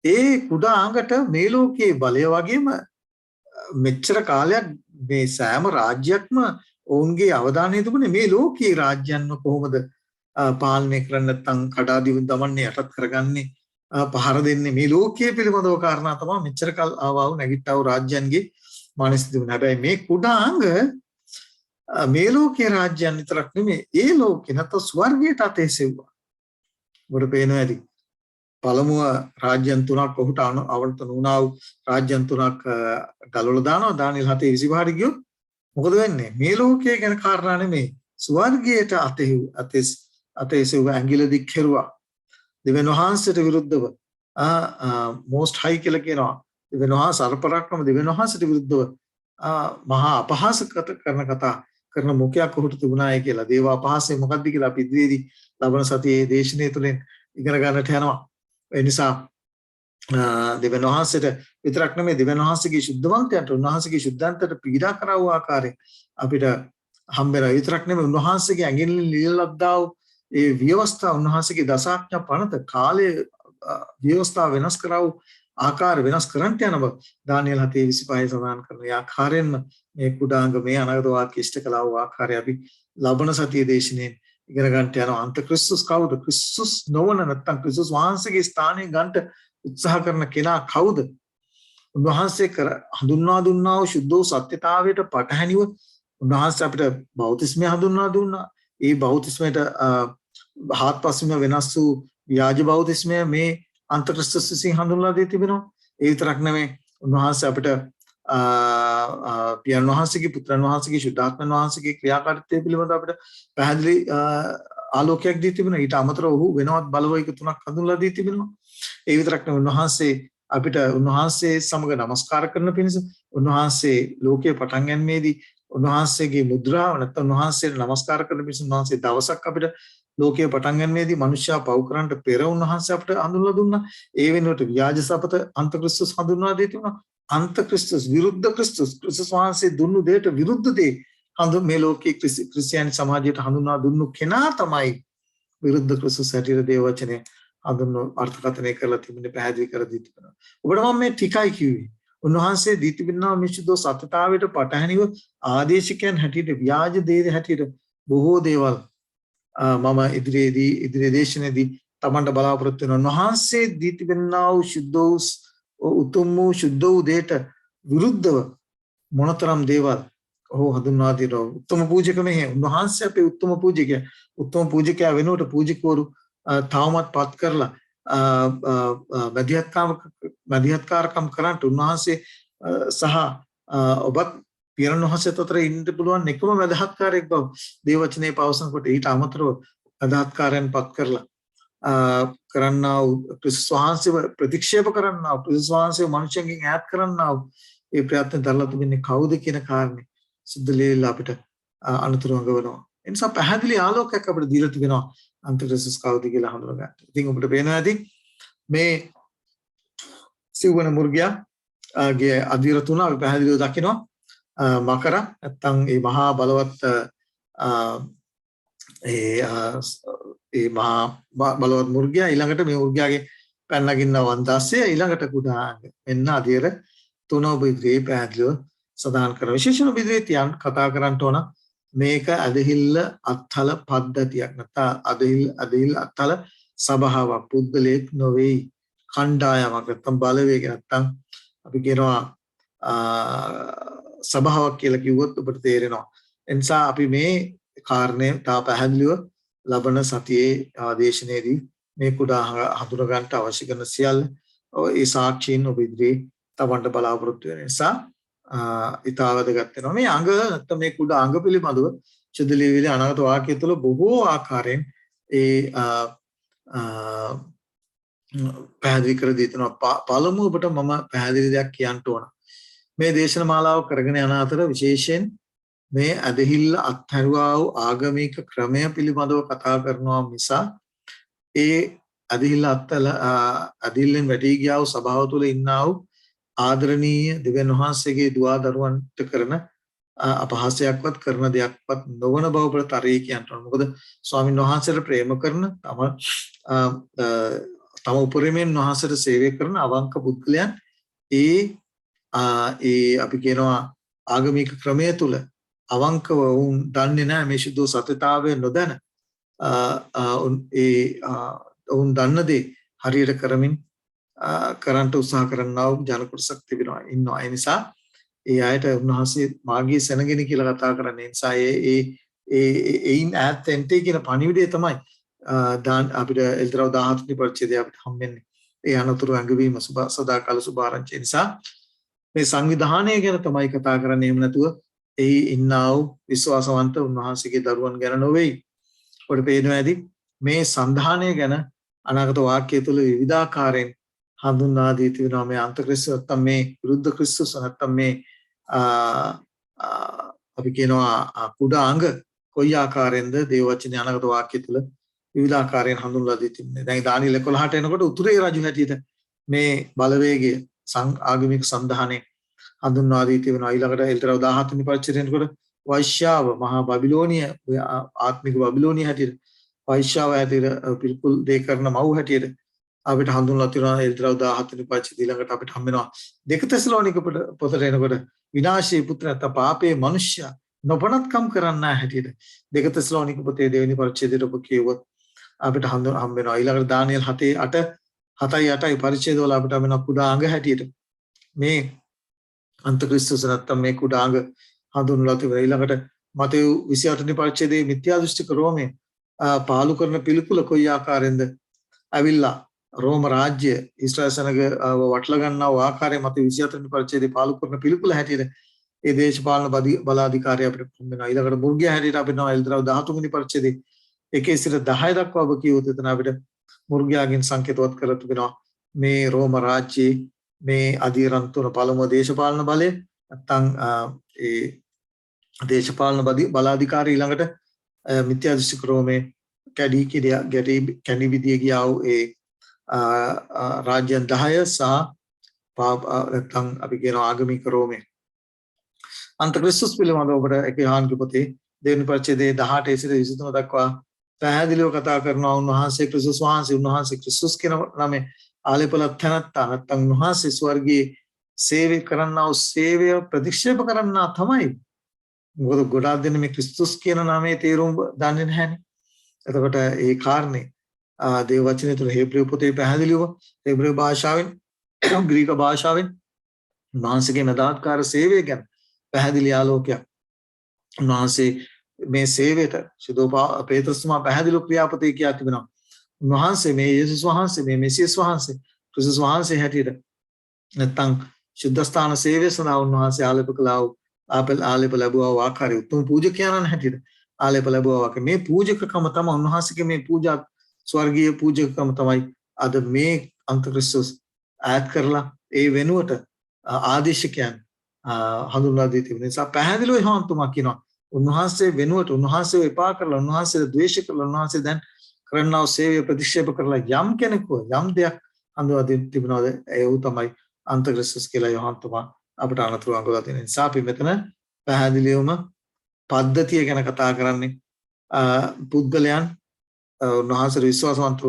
ඒ කුඩාංගට මේ ලෝකයේ බලය වගේම මෙච්චර කාලයක් මේ සෑම රාජ්‍යයක්ම ඔවුන්ගේ අවධානය තිබුණේ මේ ලෝකයේ රාජ්‍යයන්ව කොහොමද පාලනය කරන්න නැත්නම් කඩාදිව දමන්නේ යටත් කරගන්නේ පහර දෙන්නේ මේ ලෝකයේ පිළිබඳව කාරණා තමයි මෙච්චර කල් ආවව නැගිට්ටව රාජ්‍යයන්ගේ මානසික තිබුණා. හැබැයි මේ කුඩාංග මේ ලෝකයේ රාජ්‍යයන් විතරක් නෙමෙයි ඒ ලෝකේ නැත්නම් ස්වර්ගයට අතේ සෙව්වා. ඔබට පේනවා ඇති. පළමුව රාජ්‍යයන් තුනක් ඔහුට අවර්තන වුණා වූ රාජ්‍යයන් තුනක් ගලවලා දානවා. දානියෙල් 7:25 ගියොත් මොකද වෙන්නේ? මේ ලෝකයේ ගැන කාරණා නෙමෙයි. ස්වර්ගයට අතේ සෙව්වා ඇඟිලි දික් කෙරුවා. දෙවියන් වහන්සේට විරුද්ධව most high කියලා කියනවා. දෙවියන් වහන්සේ සර්පරක්‍රම දෙවියන් වහන්සේට විරුද්ධව මහා අපහාස කරන කතා කරන මුඛයක් ඔහුට තිබුණායි කියලා. දේව අපහාසය මොකක්ද කියලා අපි ඉදිරියේදී ලබන සතියේ දේශනාව තුළින් ඉගෙන ගන්නට යනවා. ඒ නිසා දෙවියන් වහන්සේට විතරක් නෙමෙයි දෙවියන් වහන්සේගේ ශුද්ධවන්තයන්ට උන්වහන්සේගේ ශුද්ධාන්තයට පීඩා කරා වූ ආකාරය අපිට හම්බෙලා විතරක් නෙමෙයි උන්වහන්සේගේ ඇඟිල්ලෙන් ලියලද්දා වූ ඒ ව්‍යවස්ථා උන්වහන්සේගේ දසාඥා පනත කාලයේ ව්‍යවස්ථා වෙනස් කරව ආකාර වෙනස් කරන්ට යන බව දානියෙල් 7:25 සඳහන් කරන ආකාරයෙන්ම මේ කුඩාංග මේ අනාගත වාක්‍ය ඉෂ්ට කළා වූ ආකාරය අපි ලබන සතියේ දේශනේ ඉගෙන ගන්නට යනවා. අන්ත ක්‍රිස්තුස් කවුද? ක්‍රිස්තුස් නොවන නැත්නම් ක්‍රිස්තුස් වහන්සේගේ ස්ථානය ගන්නට උත්සාහ කරන කෙනා කවුද? උන්වහන්සේ හඳුන්වා දුන්නා වූ සුද්ධ සත්‍යතාවයට පටහැනිව උන්වහන්සේ අපිට බෞතිස්මය හඳුන්වා දුන්නා. ඒ බෞතිස්මයට හාත්පසින්ම වෙනස් වූ ව්‍යාජ බෞතිස්මය මේ අන්තක්‍රිස්තුස් විසින් හඳුන්වා දී තිබෙනවා. ඒ විතරක් නෙමෙයි උන්වහන්සේ අපිට පියන් වහන්සේගේ පුත්‍රන් වහන්සේගේ ශුද්ධාත්මන් වහන්සේගේ ක්‍රියාකාරීත්වය පිළිබඳව අපිට පැහැදිලි ආලෝකයක් දී තිබෙනවා. ඊට අමතරව ඔහු වෙනවත් බලවේග තුනක් හඳුන්වා දී තිබෙනවා. ඒ විතරක් නෙමෙයි උන්වහන්සේ අපිට උන්වහන්සේ සමග නමස්කාර කරන පිණිස උන්වහන්සේ ලෝකයේ පටන් ගැනීමේදී උන්වහන්සේගේ මුද්‍රාව නැත්නම් උන්වහන්සේට නමස්කාර කරන පිණිස උන්වහන්සේ දවසක් අපිට ලෝකයේ පටන් ගැනීමේදී මිනිස්සයා පව් කරන්නට පෙර උන්වහන්සේ අපිට හඳුන්වලා දුන්නා. ඒ වෙනුවට ව්‍යාජ සපත අන්තක්‍රිස්තුස් හඳුන්වා දී තිබුණා. අන්තක්‍රිස්තුස් විරුද්ධ ක්‍රිස්තුස් වහන්සේ දුන්නු දෙයට විරුද්ධ දේ මේ ලෝකයේ ක්‍රිස්තියානි සමාජයට හඳුන්වා දුන්නු කෙනා තමයි විරුද්ධ ක්‍රිස්තුස් හැටියට දේව වචනේ හඳුන්වන අර්ථකථනය කරලා තිබෙන්නේ පැහැදිලි කර දී තිබෙනවා. ඔබට මම මේ ටිකයි කිව්වේ. උන්වහන්සේ දී තිබෙනවා මේ සුද්ධ සත්‍යතාවයට පටහැනිව ආදේශකයන් හැටියට ව්‍යාජ දේ හැටියට බොහෝ දේවල් මම ඉදිරියේ දේශනේදී තමන්ට බලාපොරොත්තු වෙනවා. උන්වහන්සේ දී තිබෙනා වූ සුද්ධ උතුම් වූ සුද්ධ වූ දේට විරුද්ධව මොනතරම් දේවල් ඔහු හඳුන්වා දෙනවා. උත්තම පූජක මෙහි උන්වහන්සේ අපේ උත්තම පූජකයා. උත්තම පූජකයා වෙනුවට පූජකවරු තවමත් පත් කරලා මැදිහත්කාරකම් කරන්නට උන්වහන්සේ සහ ඔබත් පියරණ වහන්සේත් අතර ඉන්න පුළුවන් එකම මැදහත්කාරයෙක් බව දේව වචනේ පවසනකොට ඊට අමතරව මැදහත්කාරයන් පත් කරලා කරන්නා ක්‍රිස්තුස් වහන්සේව ප්‍රතික්ෂේප කරන්නා ක්‍රිස්තුස් වහන්සේව මනුෂ්‍යයන්ගෙන් ඈත් කරන්නා ඒ ප්‍රයත්න දරලා තිබෙන්නේ කවුද කියන කාරණේ සිද්ධ ලීලා අපිට අනුතරංග වෙනවා. ඒ නිසා පැහැදිලි ආලෝකයක් අපිට දීලා තිබෙනවා අන්තක්‍රිස්තුස් කවුද කියලා හඳුනා ගන්න. ඉතින් ඔබට පේනවා ඇති මේ සිව්වන මුර්ගයාගේ අධීර තුන අපි පැහැදිලිව දකිනවා. මකර නැත්තම් මේ මහා බලවත් ඒ මහා බලවත් මුර්ගයා ඊළඟට මේ මුර්ගයාගේ පැන්නගින්න වන්දාස්සේ ඊළඟට කුඩාංග මෙන්න අධීර තුන ඔබ ඉදිරියේ පැහැදිලිව සඳහන් කරන විශේෂණ ඔබ ඉදිරියේ තියන් කතා කරන්න ඕන මේක ඇදහිල්ල අත්හල පද්ධතියක් නැත්නම් ඇදහිල්ල අත්හල සභාවක් පුද්ගලයෙක් නොවේ කණ්ඩායමක් නැත්නම් බලවේගයක් නැත්නම් අපි කියනවා සභාවක් කියලා කිව්වොත් ඔබට තේරෙනවා එනිසා අපි මේ කාරණේ තා පැහැදිලිව ලබන සතියේ ආදේශනයේදී මේ කුඩා හඳුනා ගන්නට අවශ්‍ය කරන සියල්ල ඒ සාක්ෂීන් ඔබ ඉදිරියේ තවන්ට බලාපොරොත්තු වෙන නිසා ඊට වැදගත් වෙනවා මේ අංග නැත්නම් මේ කුඩා අංග පිළිබඳව චුදලිවිලි අනාගත වාක්‍ය තුළ බොහෝ ආකාරයෙන් ඒ පැහැදිලි කර දී තිනවා පළමුව ඔබට මම පැහැදිලි දෙයක් කියන්න ඕන මේ දේශන මාලාව කරගෙන යන අතර විශේෂයෙන් මේ ඇදහිල්ල අත්හැරුවා වූ ආගමික ක්‍රමය පිළිබඳව කතා කරනවා මිස ඒ ඇදහිල්ල ඇදහිල්ලෙන් වැටී ගියා වූ සභාව තුළ ඉන්නා වූ ආදරණීය දෙවියන් වහන්සේගේ දුවා දරුවන්ට කරන අපහාසයක්වත් කරන දෙයක්වත් නොවන බව අපට තරයේ කියන්න ඕන. මොකද ස්වාමීන් වහන්සේට ප්‍රේම කරන තම උපරිමයෙන් වහන්සේට සේවය කරන අවංක පුද්ගලයන් ඒ අපි කියනවා ආගමික ක්‍රමය තුල අවංකව වුන් දන්නේ නැහැ මේ සුදු සත්‍යතාවය නොදැන වුන් දන්න දේ හරියට කරමින් කරන්ට උත්සාහ කරන්නා වූ ජන කොටසක් තිබෙනවා ඉන්නවා ඒ නිසා ඒ අයට උන්වහන්සේ මාගේ සෙනගෙන කියලා කතා කරන්නේ නිසා ඒයින් ඈතෙන්ටේ කියන පණිවිඩය තමයි අපිට එල්තරව 17 වෙනි පරිච්ඡේදය අපිට හම්බෙන්නේ ඒ අනතුරු ඇඟවීම සදාකාල සුභාරංචි නිසා මේ සංවිධානය ගැන තමයි කතා කරන්නේ එහෙම නැතුව එහි ඉන්නා වූ විශ්වාසවන්ත උන්වහන්සේගේ දරුවන් ගැන නොවේයි. ඔබට පේනවා ඇති මේ සංධානය ගැන අනාගත වාක්‍ය තුළ විවිධාකාරයෙන් හඳුන්වා දී තිබෙනවා මේ අන්තක්‍රිස්තු නැත්නම් මේ විරුද්ධ ක්‍රිස්තුස් නැත්නම් මේ අපි කියනවා කුඩා අංග කොයි ආකාරයෙන්ද දේව වචනේ අනාගත වාක්‍ය තුළ විවිධාකාරයෙන් හඳුන්වලා දී තිබෙනවා. දැන් දානියෙල් 11ට එනකොට උතුරේ රජු හැටියට මේ බලවේගය ආගමික සංධානයේ හඳුන්වා දී තිබෙනවා. ඊළඟට එල්තරව 17 වෙනි පරිච්ඡේදයෙන් එනකොට වෛශ්‍යාව මහා බබිලෝනිය ආත්මික බබිලෝනිය හැටියට වෛශ්‍යාව හැටියට පිළිකුල් දෙය කරන මව් හැටියට අපිට හඳුන්වලා තියෙනවා එල්තරව 17 වෙනි පරිච්ඡේදය. ඊළඟට අපිට හම් වෙනවා දෙක තෙසලෝනික පොතට එනකොට විනාශී පුත්‍ර නැත්නම් පාපේ මනුෂ්‍ය නොපනත්කම් කරන්න හැටියට දෙක තෙසලෝනික පොතේ දෙවෙනි පරිච්ඡේදයට ඔබ කියවොත් අපිට හම් වෙනවා. ඊළඟට දානියෙල් 7:8 පරිච්ඡේදවල අපිට හම් වෙනවා කුඩා අංග හැටියට මේ අන්තක්‍රිස්තුස් නැත්නම් මේ කුඩාංග හඳුන්වලා තිබෙනවා. ඊළඟට මතෙව් 28 වෙනි පරිච්ඡේදයේ මිත්‍යා දෘෂ්ටික රෝමයේ පාලු කරන පිළිකුල කොයි ආකාරයෙන්ද අවිල්ලා රෝම රාජ්‍ය ඊශ්‍රායල් සෙනග වටලා ගන්නා වූ ආකාරය මතෙව් 24 වෙනි පරිච්ඡේදයේ පාලු කරන පිළිකුල හැටියට ඒ දේශපාලන බලාධිකාරිය අපිට හම්බෙනවා. ඊළඟට මුර්ගයා හැටියට අපිට නෝ එල්තරව 13 වෙනි පරිච්ඡේදයේ 1 සිට 10 දක්වා ඔබ කියවුත් එතන අපිට මුර්ගයාගෙන් සංකේතවත් කර තිබෙනවා මේ රෝම රාජ්‍යයේ මේ අධීරන් තුන පළමුව දේශපාලන බලය නැත්නම් ඒ දේශපාලන බලාධිකාරී ඊළඟට මිත්‍යා දෘෂ්ටික රෝමේ කැඩි විදිය ගියා වූ ඒ රාජ්‍යයන් 10 සහ නැත්නම් අපි කියන ආගමික රෝමේ අන්තක්‍රිස්තුස් පිළිබඳව ඔබට එකහාන්ගේ පොතේ දෙවෙනි පරිච්ඡේදයේ 18 සිට 23 දක්වා පැහැදිලිව කතා කරනවා උන්වහන්සේ ක්‍රිස්තුස් කියන නමේ ආලේපලත් තැනත්තා නැත්නම් උන්වහන්සේ ස්වර්ගයේ සේවය කරන්නා වූ සේවය ප්‍රතික්ෂේප කරන්නා තමයි. මොකද ගොඩාක් දෙනෙක් මේ ක්‍රිස්තුස් කියන නාමයේ තේරුම දන්නේ නැහැනේ. එතකොට ඒ කාරණේ දේව වචනය තුළ හේබ්‍රෙව් පොතේ පැහැදිලිව හේබ්‍රෙව් භාෂාවෙන් ග්‍රීක භාෂාවෙන් උන්වහන්සේගේ මදාත්කාර සේවය ගැන පැහැදිලි ආලෝකයක්. උන්වහන්සේ මේ සේවයට සුදෝපා පේතෘස්තුමා පැහැදිලි ක්‍රියාපතේ කියා තිබෙනවා. උන්වහන්සේ මේ යේසුස් වහන්සේ මේ මෙසියස් වහන්සේ ක්‍රිස්තුස් වහන්සේ හැටියට නැත්නම් ශුද්ධස්ථාන සේවය සඳහා උන්වහන්සේ ආලේප කළා වූ ආලේප ලැබුවා වූ ආකාරය උතුම් පූජකයන්න් හැටියට ආලේප ලැබුවා වගේ මේ පූජකකම තමයි උන්වහන්සේගේ මේ පූජා ස්වර්ගීය පූජකකම තමයි අද මේ අන්තක්‍රිස්තුස් ඈත් කරලා ඒ වෙනුවට ආදේශකයන් හඳුන්වා දී තිබෙන නිසා පැහැදිලිව යෝහන්තුමා කියනවා උන්වහන්සේ වෙනුවට උන්වහන්සේව එපා කරලා උන්වහන්සේව ද්වේෂ කරලා උන්වහන්සේ දැන් කරන්නා වූ සේවය ප්‍රතික්ෂේප කරලා යම් කෙනෙකුව යම් දෙයක් හඳුනා දී තිබෙනවාද ඒ උ තමයි අන්තක්‍රිස්තුස් කියලා යෝහන්තුමා අපට අනතුරු අඟවලා තියෙන නිසා අපි මෙතන පැහැදිලිවම පද්ධතිය ගැන කතා කරන්නේ පුද්ගලයන් උන්වහන්සේ විශ්වාසවන්ත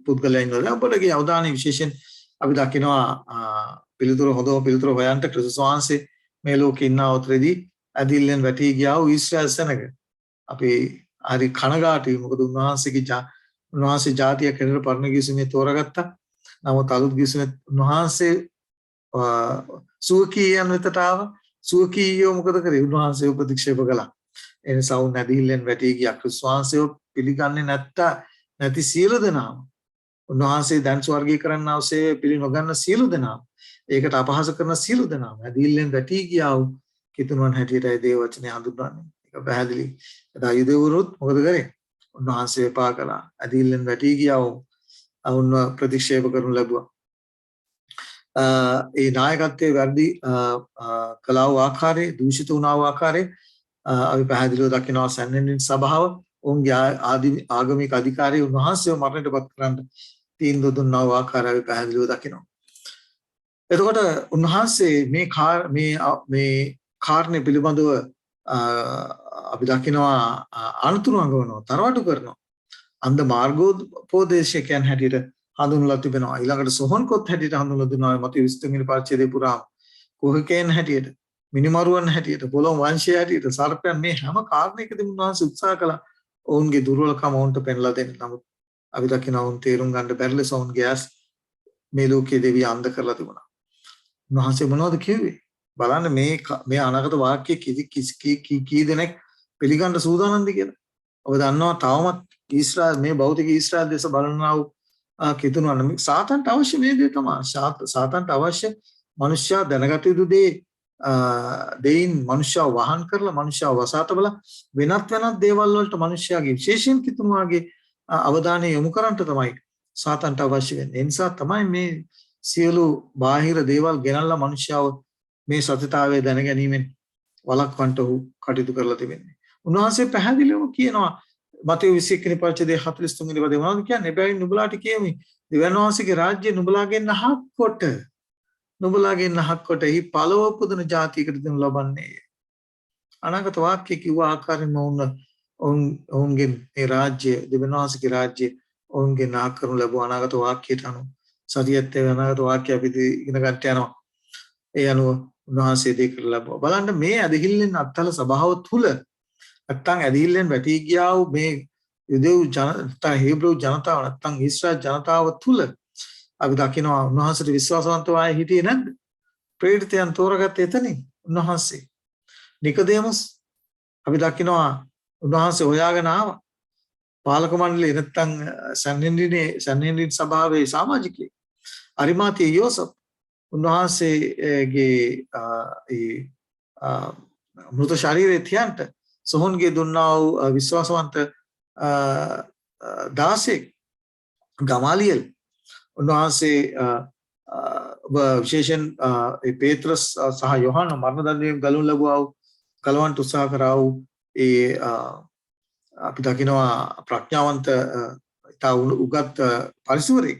පුද්ගලයන් වල අපටගේ අවධානය විශේෂයෙන් අපි දකිනවා පිළිතුරු හොයන්ට ක්‍රිස්තුස් වහන්සේ මේ ලෝකේ ඉන්න අවතරේදී ඇදිල්ලෙන් වැටී ගියා වූ ඊශ්‍රායල් සෙනඟ අපි හරි කනගාටුයි මොකද උන්වහන්සේ ජාතියක් හැටියට පරණ ගිවිසුමේ තෝරාගත්තා. නමුත් අලුත් ගිවිසුමේ උන්වහන්සේ සුවකීයන් වෙතට ආවා. සුවකීයෝ මොකද කරේ? උන්වහන්සේ ප්‍රතික්ෂේප කළා. ඒ නිසා උන් ඇදිල්ලෙන් වැටී ගියා. ක්‍රිස්තුස් වහන්සේව පිළිගන්නේ නැති සියලු දෙනාම උන්වහන්සේ දැන් ස්වර්ගීය කරන්න අවශ්‍ය පිළි නොගන්න සියලු දෙනාම ඒකට අපහාස කරන සියලු දෙනාම ඇදිල්ලෙන් වැටී ගියා වූ කිතුණුවන් හැටියටයි දේව වචනේ හඳුන්වන්නේ. ඒක පැහැදිලි. එදා යුදෙවරුත් මොකද කරේ? උන්වහන්සේ එපා කළා. ඇදිල්ලෙන් වැටී ගියා වූ උන්ව ප්‍රතික්ෂේප කරනු ලැබුවා. ඒ නායකත්වයේ වැඩි කළා වූ ආකාරයේ දූෂිත වුණා වූ ආකාරයේ අපි පැහැදිලිව දකිනවා සැන්හෙන්රින් සභාව ඔවුන්ගේ ආගමික අධිකාරිය උන්වහන්සේව මරණයටපත් කරන්න තීන්දුව දුන්නා වූ ආකාරය අපි පැහැදිලිව දකිනවා. එතකොට උන්වහන්සේ මේ කාරණේ පිළිබඳව අපි දකිනවා අනුතුරු අඟවනවා තරවටු කරනවා. අන්ධ මාර්ගෝපදේශකයන් හැටියට හඳුන්වලා තිබෙනවා. ඊළඟට සොහොන්කොත් හැටියට හඳුන්වලා දුන්නා. මතී 20 වෙනි පරිච්ඡේදයේ පුරා කුහකයන් හැටියට මිනිමරුවන් හැටියට පොළොන් වංශය හැටියට සර්පයන් මේ හැම කාරණයකදීම උන්වහන්සේ උත්සාහ කළා ඔවුන්ගේ දුර්වලකම ඔවුන්ට පෙන්ලා දෙන්න. නමුත් අපි දකිනවා ඔවුන් තේරුම් ගන්න බැරි ලෙස ඔවුන්ගේ ඇස් මේ ලෝකයේ දෙවියන් අන්ධ කරලා තිබුණා. උන්වහන්සේ මොනවද කිව්වේ? බලන්න මේ අනාගත වාක්‍ය කී දෙනෙක් පිළිගන්න සූදානම්ද කියලා. ඔබ දන්නවා තවමත් ඊශ්‍රායල් මේ භෞතික ඊශ්‍රායල් දේශ බලනවා කිතුණුවන් මේ සාතන්ට අවශ්‍ය මේ දේ තමයි. සාතන්ට අවශ්‍ය මනුෂ්‍යයා දැනගත යුතු දේ දෙයින් මනුෂ්‍යව වහන් කරලා මනුෂ්‍යව වසාතබල වෙනත් දේවල් වලට මනුෂ්‍යයාගේ විශේෂයෙන් කිතුණුවාගේ අවධානය යොමු කරන්නට තමයි සාතන්ට අවශ්‍ය වෙන්නේ. ඒ නිසා තමයි මේ සියලු බාහිර දේවල් ගෙනල්ලා මනුෂ්‍යව මේ සත්‍යතාවය දැන ගැනීමෙන් වළක්වන්නට උ කටයුතු කරලා තිබෙන්නේ. උන්වහන්සේ පැහැදිලිවම කියනවා මතේ 21 වෙනි පරිච්ඡේදයේ 43 වෙනි පදේ මොනවද කියන්නේ? එබැවින් නුඹලාට කියමි දෙවියන් වහන්සේගේ රාජ්‍ය නුඹලාගෙන් අහක් කොට එහි පළව පුදන ජාතියකට දෙනු ලබන්නේ. අනාගත වාක්‍ය කිව්ව ආකාරයෙන්ම ඔවුන්ගේ මේ රාජ්‍ය දෙවියන් වහන්සේගේ රාජ්‍ය ඔවුන්ගේ නාක කරනු ලැබුව අනාගත වාක්‍යයට අනුව සතියත් අනාගත වාක්‍ය අපි ඉගෙන ගන්නට යනවා. ඒ අනුව උන්වහන්සේ දෙක ලැබුවා. බලන්න මේ ඇදහිල්ලෙන් අත්තල සභාව තුල නැත්තම් ඇදහිල්ලෙන් වැටී ගියා වූ මේ යුදෙව් ජනතාව හේබ්‍රූ ජනතාව නැත්තම් ඊශ්‍රායල් ජනතාව තුල අපි දකිනවා උන්වහන්සේට විශ්වාසවන්තව ආයේ හිටියේ නැද්ද? ප්‍රේරිතයන් තෝරගත්තේ එතනින් උන්වහන්සේ. නිකොදේමස් අපි දකිනවා උන්වහන්සේ හොයාගෙන ආවා. පාලක මණ්ඩලයේ නැත්තම් සන්හෙන්රින් සභාවේ සමාජිකයෙක්. අරිමාතිය යෝසප් උන්වහන්සේගේ මෘත ශරීරයේ තියන්ට සොහොන්ගේ දුන්නා වූ විශ්වාසවන්ත දාසෙක් ගමාලියල් උන්වහන්සේ විශේෂයෙන් පේත්‍රස් සහ යොහන්න මරණ දඬුවම් ගලවනු ලැබුවා වූ කලවන්ට උත්සාහ කරා වූ අපි දකිනවා ප්‍රඥාවන්ත ඉතා උගත් පරිසරෙක්.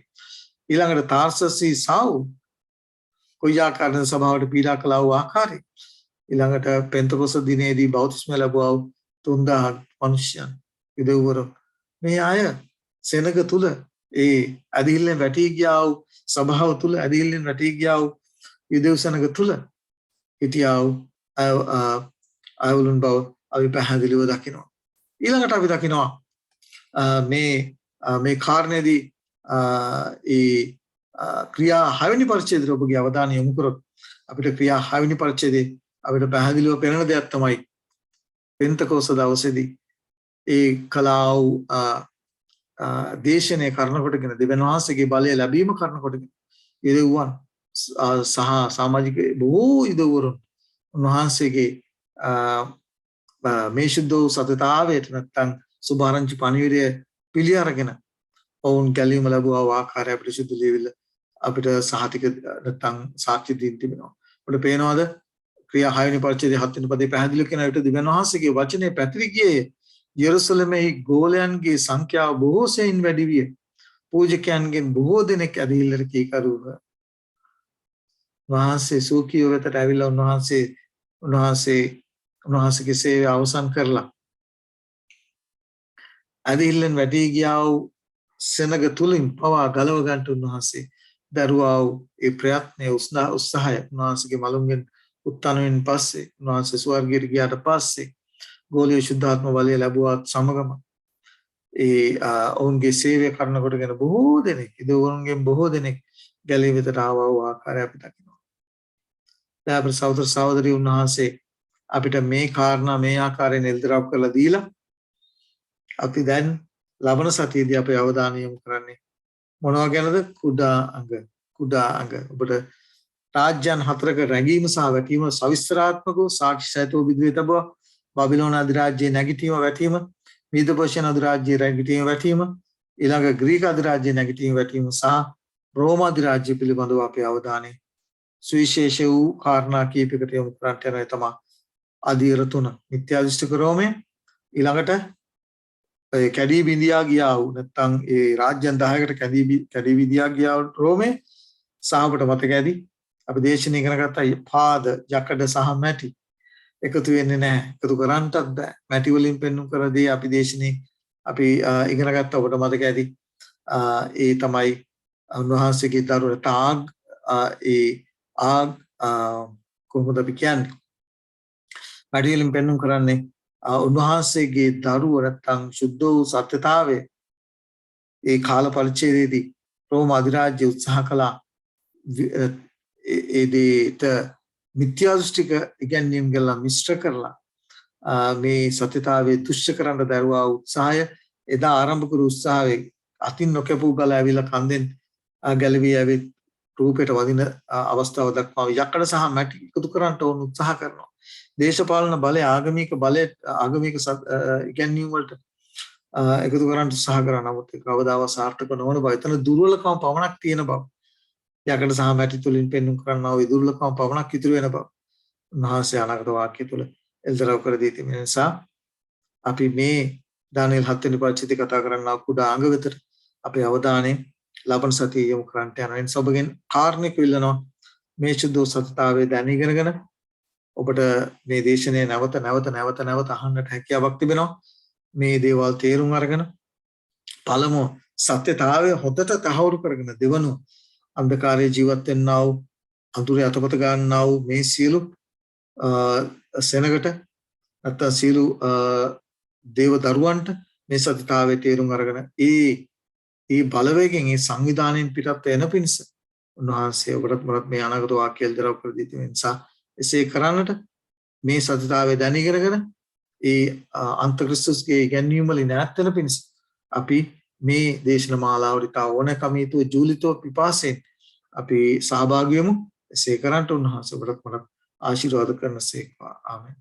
ඊළඟට තාර්සසි සාව් කොයි ආකාරයෙන් සභාවට පීඩා කළා වූ ආකාරය. ඊළඟට පෙන්තකොස්ත දිනේදී බෞතිස්මය ලැබුවා වූ 3000 මිනිසයන් යුදෙව්වරු මේ අය සෙනග තුල ඒ ඇදහිල්ලෙන් වැටී ගියා වූ සභාව තුල ඇදහිල්ලෙන් වැටී ගියා වූ යුදෙව් සෙනග තුල හිටියා වූ අයවලුන් බව අපි පැහැදිලිව දකිනවා. ඊළඟට අපි දකිනවා මේ කාරණේදී ක්‍රියා 6 වෙනි පරිච්ඡේදයේ ඔබගේ අවධානය යොමු කරොත් අපිට ක්‍රියා 6 වෙනි පරිච්ඡේදයේ අපිට පැහැදිලිව පෙනෙන දෙයක් තමයි පෙන්තකොස්ත දවසේදී ඒ කලාව දේශනය කරන කොටගෙන දෙවියන් වහන්සේගේ බලය ලැබීම කරන කොටගෙන යුදෙව්වන් සහ සමාජික බොහෝ යුදෙව්වරුන් උන්වහන්සේගේ මේ ශුද්ධ සතතාවයට නැත්තම් සුභාරංචි පණිවිඩය පිළි අරගෙන ඔවුන් ගැලීම ලැබුවා ආකාරය අපිට සුදු ලියවිල්ල අපිට සහතික නැත්තම් සාක්ෂි දීන් තිබෙනවා. අපිට පේනවාද ක්‍රියා 6 වෙනි පරිච්ඡේදයේ 7 වෙනි පදේ පැහැදිලි කරන විට දෙවියන් වහන්සේගේ වචනේ පැතිරි ගියේ යෙරුසලමෙහි ගෝලයන්ගේ සංඛ්‍යාව බොහෝ සෙයින් වැඩි විය. පූජකයන්ගෙන් බොහෝ දෙනෙක් ඇදහිල්ලට කීකරුව. වහන්සේ සූකිය වෙතට ඇවිල්ලා උන්වහන්සේගේ සේවය අවසන් කරලා ඇදහිල්ලෙන් වැටී ගියා වූ සෙනග තුලින් පවා ගලව ගන්නට උන්වහන්සේ දරුවා වූ ඒ ප්‍රයත්නය උත්සාහය උන්වහන්සේගේ මලුන්ගෙන් උත්තරයෙන් පස්සේ උන්වහන්සේ ස්වර්ගයට ගියාට පස්සේ ගෝලීය ශුද්ධාත්ම බලය ලැබුවත් සමගම ඒ ඔවුන්ගේ සේවය කරන කොටගෙන බොහෝ දෙනෙක් ඉදවුන්ගෙන් බොහෝ දෙනෙක් ගැලී වෙතට ආවා වූ ආකාරය අපි දකිනවා. දැන් අපේ සහෝදර සහෝදරී උන්වහන්සේ අපිට මේ කාරණා මේ ආකාරයෙන් එල්දරව් කරලා දීලා අපි දැන් ලබන සතියේදී අපේ අවධානය යොමු කරන්නේ මොනවා ගැනද? කුඩා අංග. ඔබට රාජ්‍යයන් හතරක රැඳීම සහ වැටීම සවිස්තරාත්මකව සාක්ෂි සහිතව බිඳුවේ තබා බබිලෝන අධිරාජ්‍යයේ නැගිටීම වැටීම, මීද-පර්ෂියන් අධිරාජ්‍යයේ නැගිටීම වැටීම, ඊළඟ ග්‍රීක අධිරාජ්‍යයේ නැගිටීම වැටීම සහ රෝම අධිරාජ්‍ය පිළිබඳව අපේ අවධානය සුවිශේෂ වූ කාරණා කීපයකට යොමු කරන්නට යනවා. තමයි අධීර 3 මිත්‍යාදෘෂ්ටික රෝමය, ඊළඟට කැඩී බිඳියා ගියා වූ නැත්නම් ඒ රාජ්‍යයන් 10කට කැඩී බිඳියා ගියා වූ රෝමේ සහ අපට මතක ඇති අපි දේශන ඉගෙන ගත්තා පාද යකඩ සහ මැටි එකතු වෙන්නේ නැහැ, එකතු කරන්නටත් බෑ. මැටි වලින් පෙන්වු කරදී අපි දේශනේ අපි ඉගෙන ගත්තා. ඔබට මතක ඇති ඒ තමයි උන්වහන්සේගේ දරුවෝ තාග් කොහොමද අපි කියන්නේ මැටි වලින් පෙන්වු කරන්නේ උන්වහන්සේගේ දරුව නැත්නම් සුද්ධ වූ සත්‍යතාවයේ ඒ කාල පරිච්ඡේදයේදී රෝම අධිරාජ්‍ය උත්සාහ කළා ඒ දේට මිත්‍යා දෘෂ්ටික ඉගැන්වීම් ගලා මිශ්‍ර කරලා මේ සත්‍යතාවයේ තුෂ්ඨ කරන්න දරුවා උත්සාහය එදා ආරම්භ කරු උත්සාහයේ අතින් නොකැපූ ගල ඇවිල්ලා කන්දෙන් ගැලවී ඇවිත් රූපයට වදින අවස්ථාව දක්වා යකඩ සහ මැටි එකතු කරන්නට ඕන උත්සාහ කරනවා. දේශපාලන බලය ආගමික ඉගැන්වීම් වලට එකතු කරන්න උත්සාහ කරනවා. නමුත් ඒක කවදාවත් සාර්ථක නොවන බව, එතන දුර්වලකම් පමණක් තියෙන බව, යකඩ සහ මැටි තුලින් පෙන්වු කරනවා ඒ දුර්වලකම් පමණක් ඉතුරු වෙන බව උන්වහන්සේ අනාගත වාක්‍ය තුල එල්දරව් කර දී තිබෙන නිසා අපි මේ දානියෙල් 7 වෙනි පරිච්ඡේදය කතා කරනවා කුඩා අංග වෙතට අපේ අවධානය ලබන සතියේ යොමු කරන්නට යනවා. එනිසා ඔබගෙන් කාරණයක් ඉල්ලනවා මේ සුද්ධ සත්‍යතාවය දැන ඉගෙනගෙන ඔබට මේ දේශනය නැවත අහන්නට හැකියාවක් තිබෙනවා. මේ දේවල් තේරුම් අරගෙන පළමුව සත්‍යතාවය හොඳට තහවුරු කරගෙන දෙවනුව අන්ධකාරයේ ජීවත් වෙන්නා වූ අඳුරේ අතපත ගන්නා වූ මේ සියලු සෙනගට නැත්නම් සියලු දේව දරුවන්ට මේ සත්‍යතාවය තේරුම් අරගෙන ඒ බලවේගයෙන් ඒ සංවිධානයෙන් පිටත් වෙන පිණිස උන්වහන්සේ ඔබට මරත් මේ අනාගත වාක්‍ය එල්දරව් කර දී තිබෙන නිසා එසේ කරන්නට මේ සත්‍යතාවය දැනගෙනගෙන ඒ අන්තක්‍රිස්තුස්ගේ ඉගැන්වීම් වලින් ඈත් වෙන පිණිස අපි මේ දේශන මාලාවට ඕනකමීතුව ජූලිතව පිපාසයෙන් අපි සහභාගී වෙමු. එසේ කරන්නට උන්වහන්සේ ඔබට මරත් ආශිර්වාද කරනසේක්වා. ආමෙන්.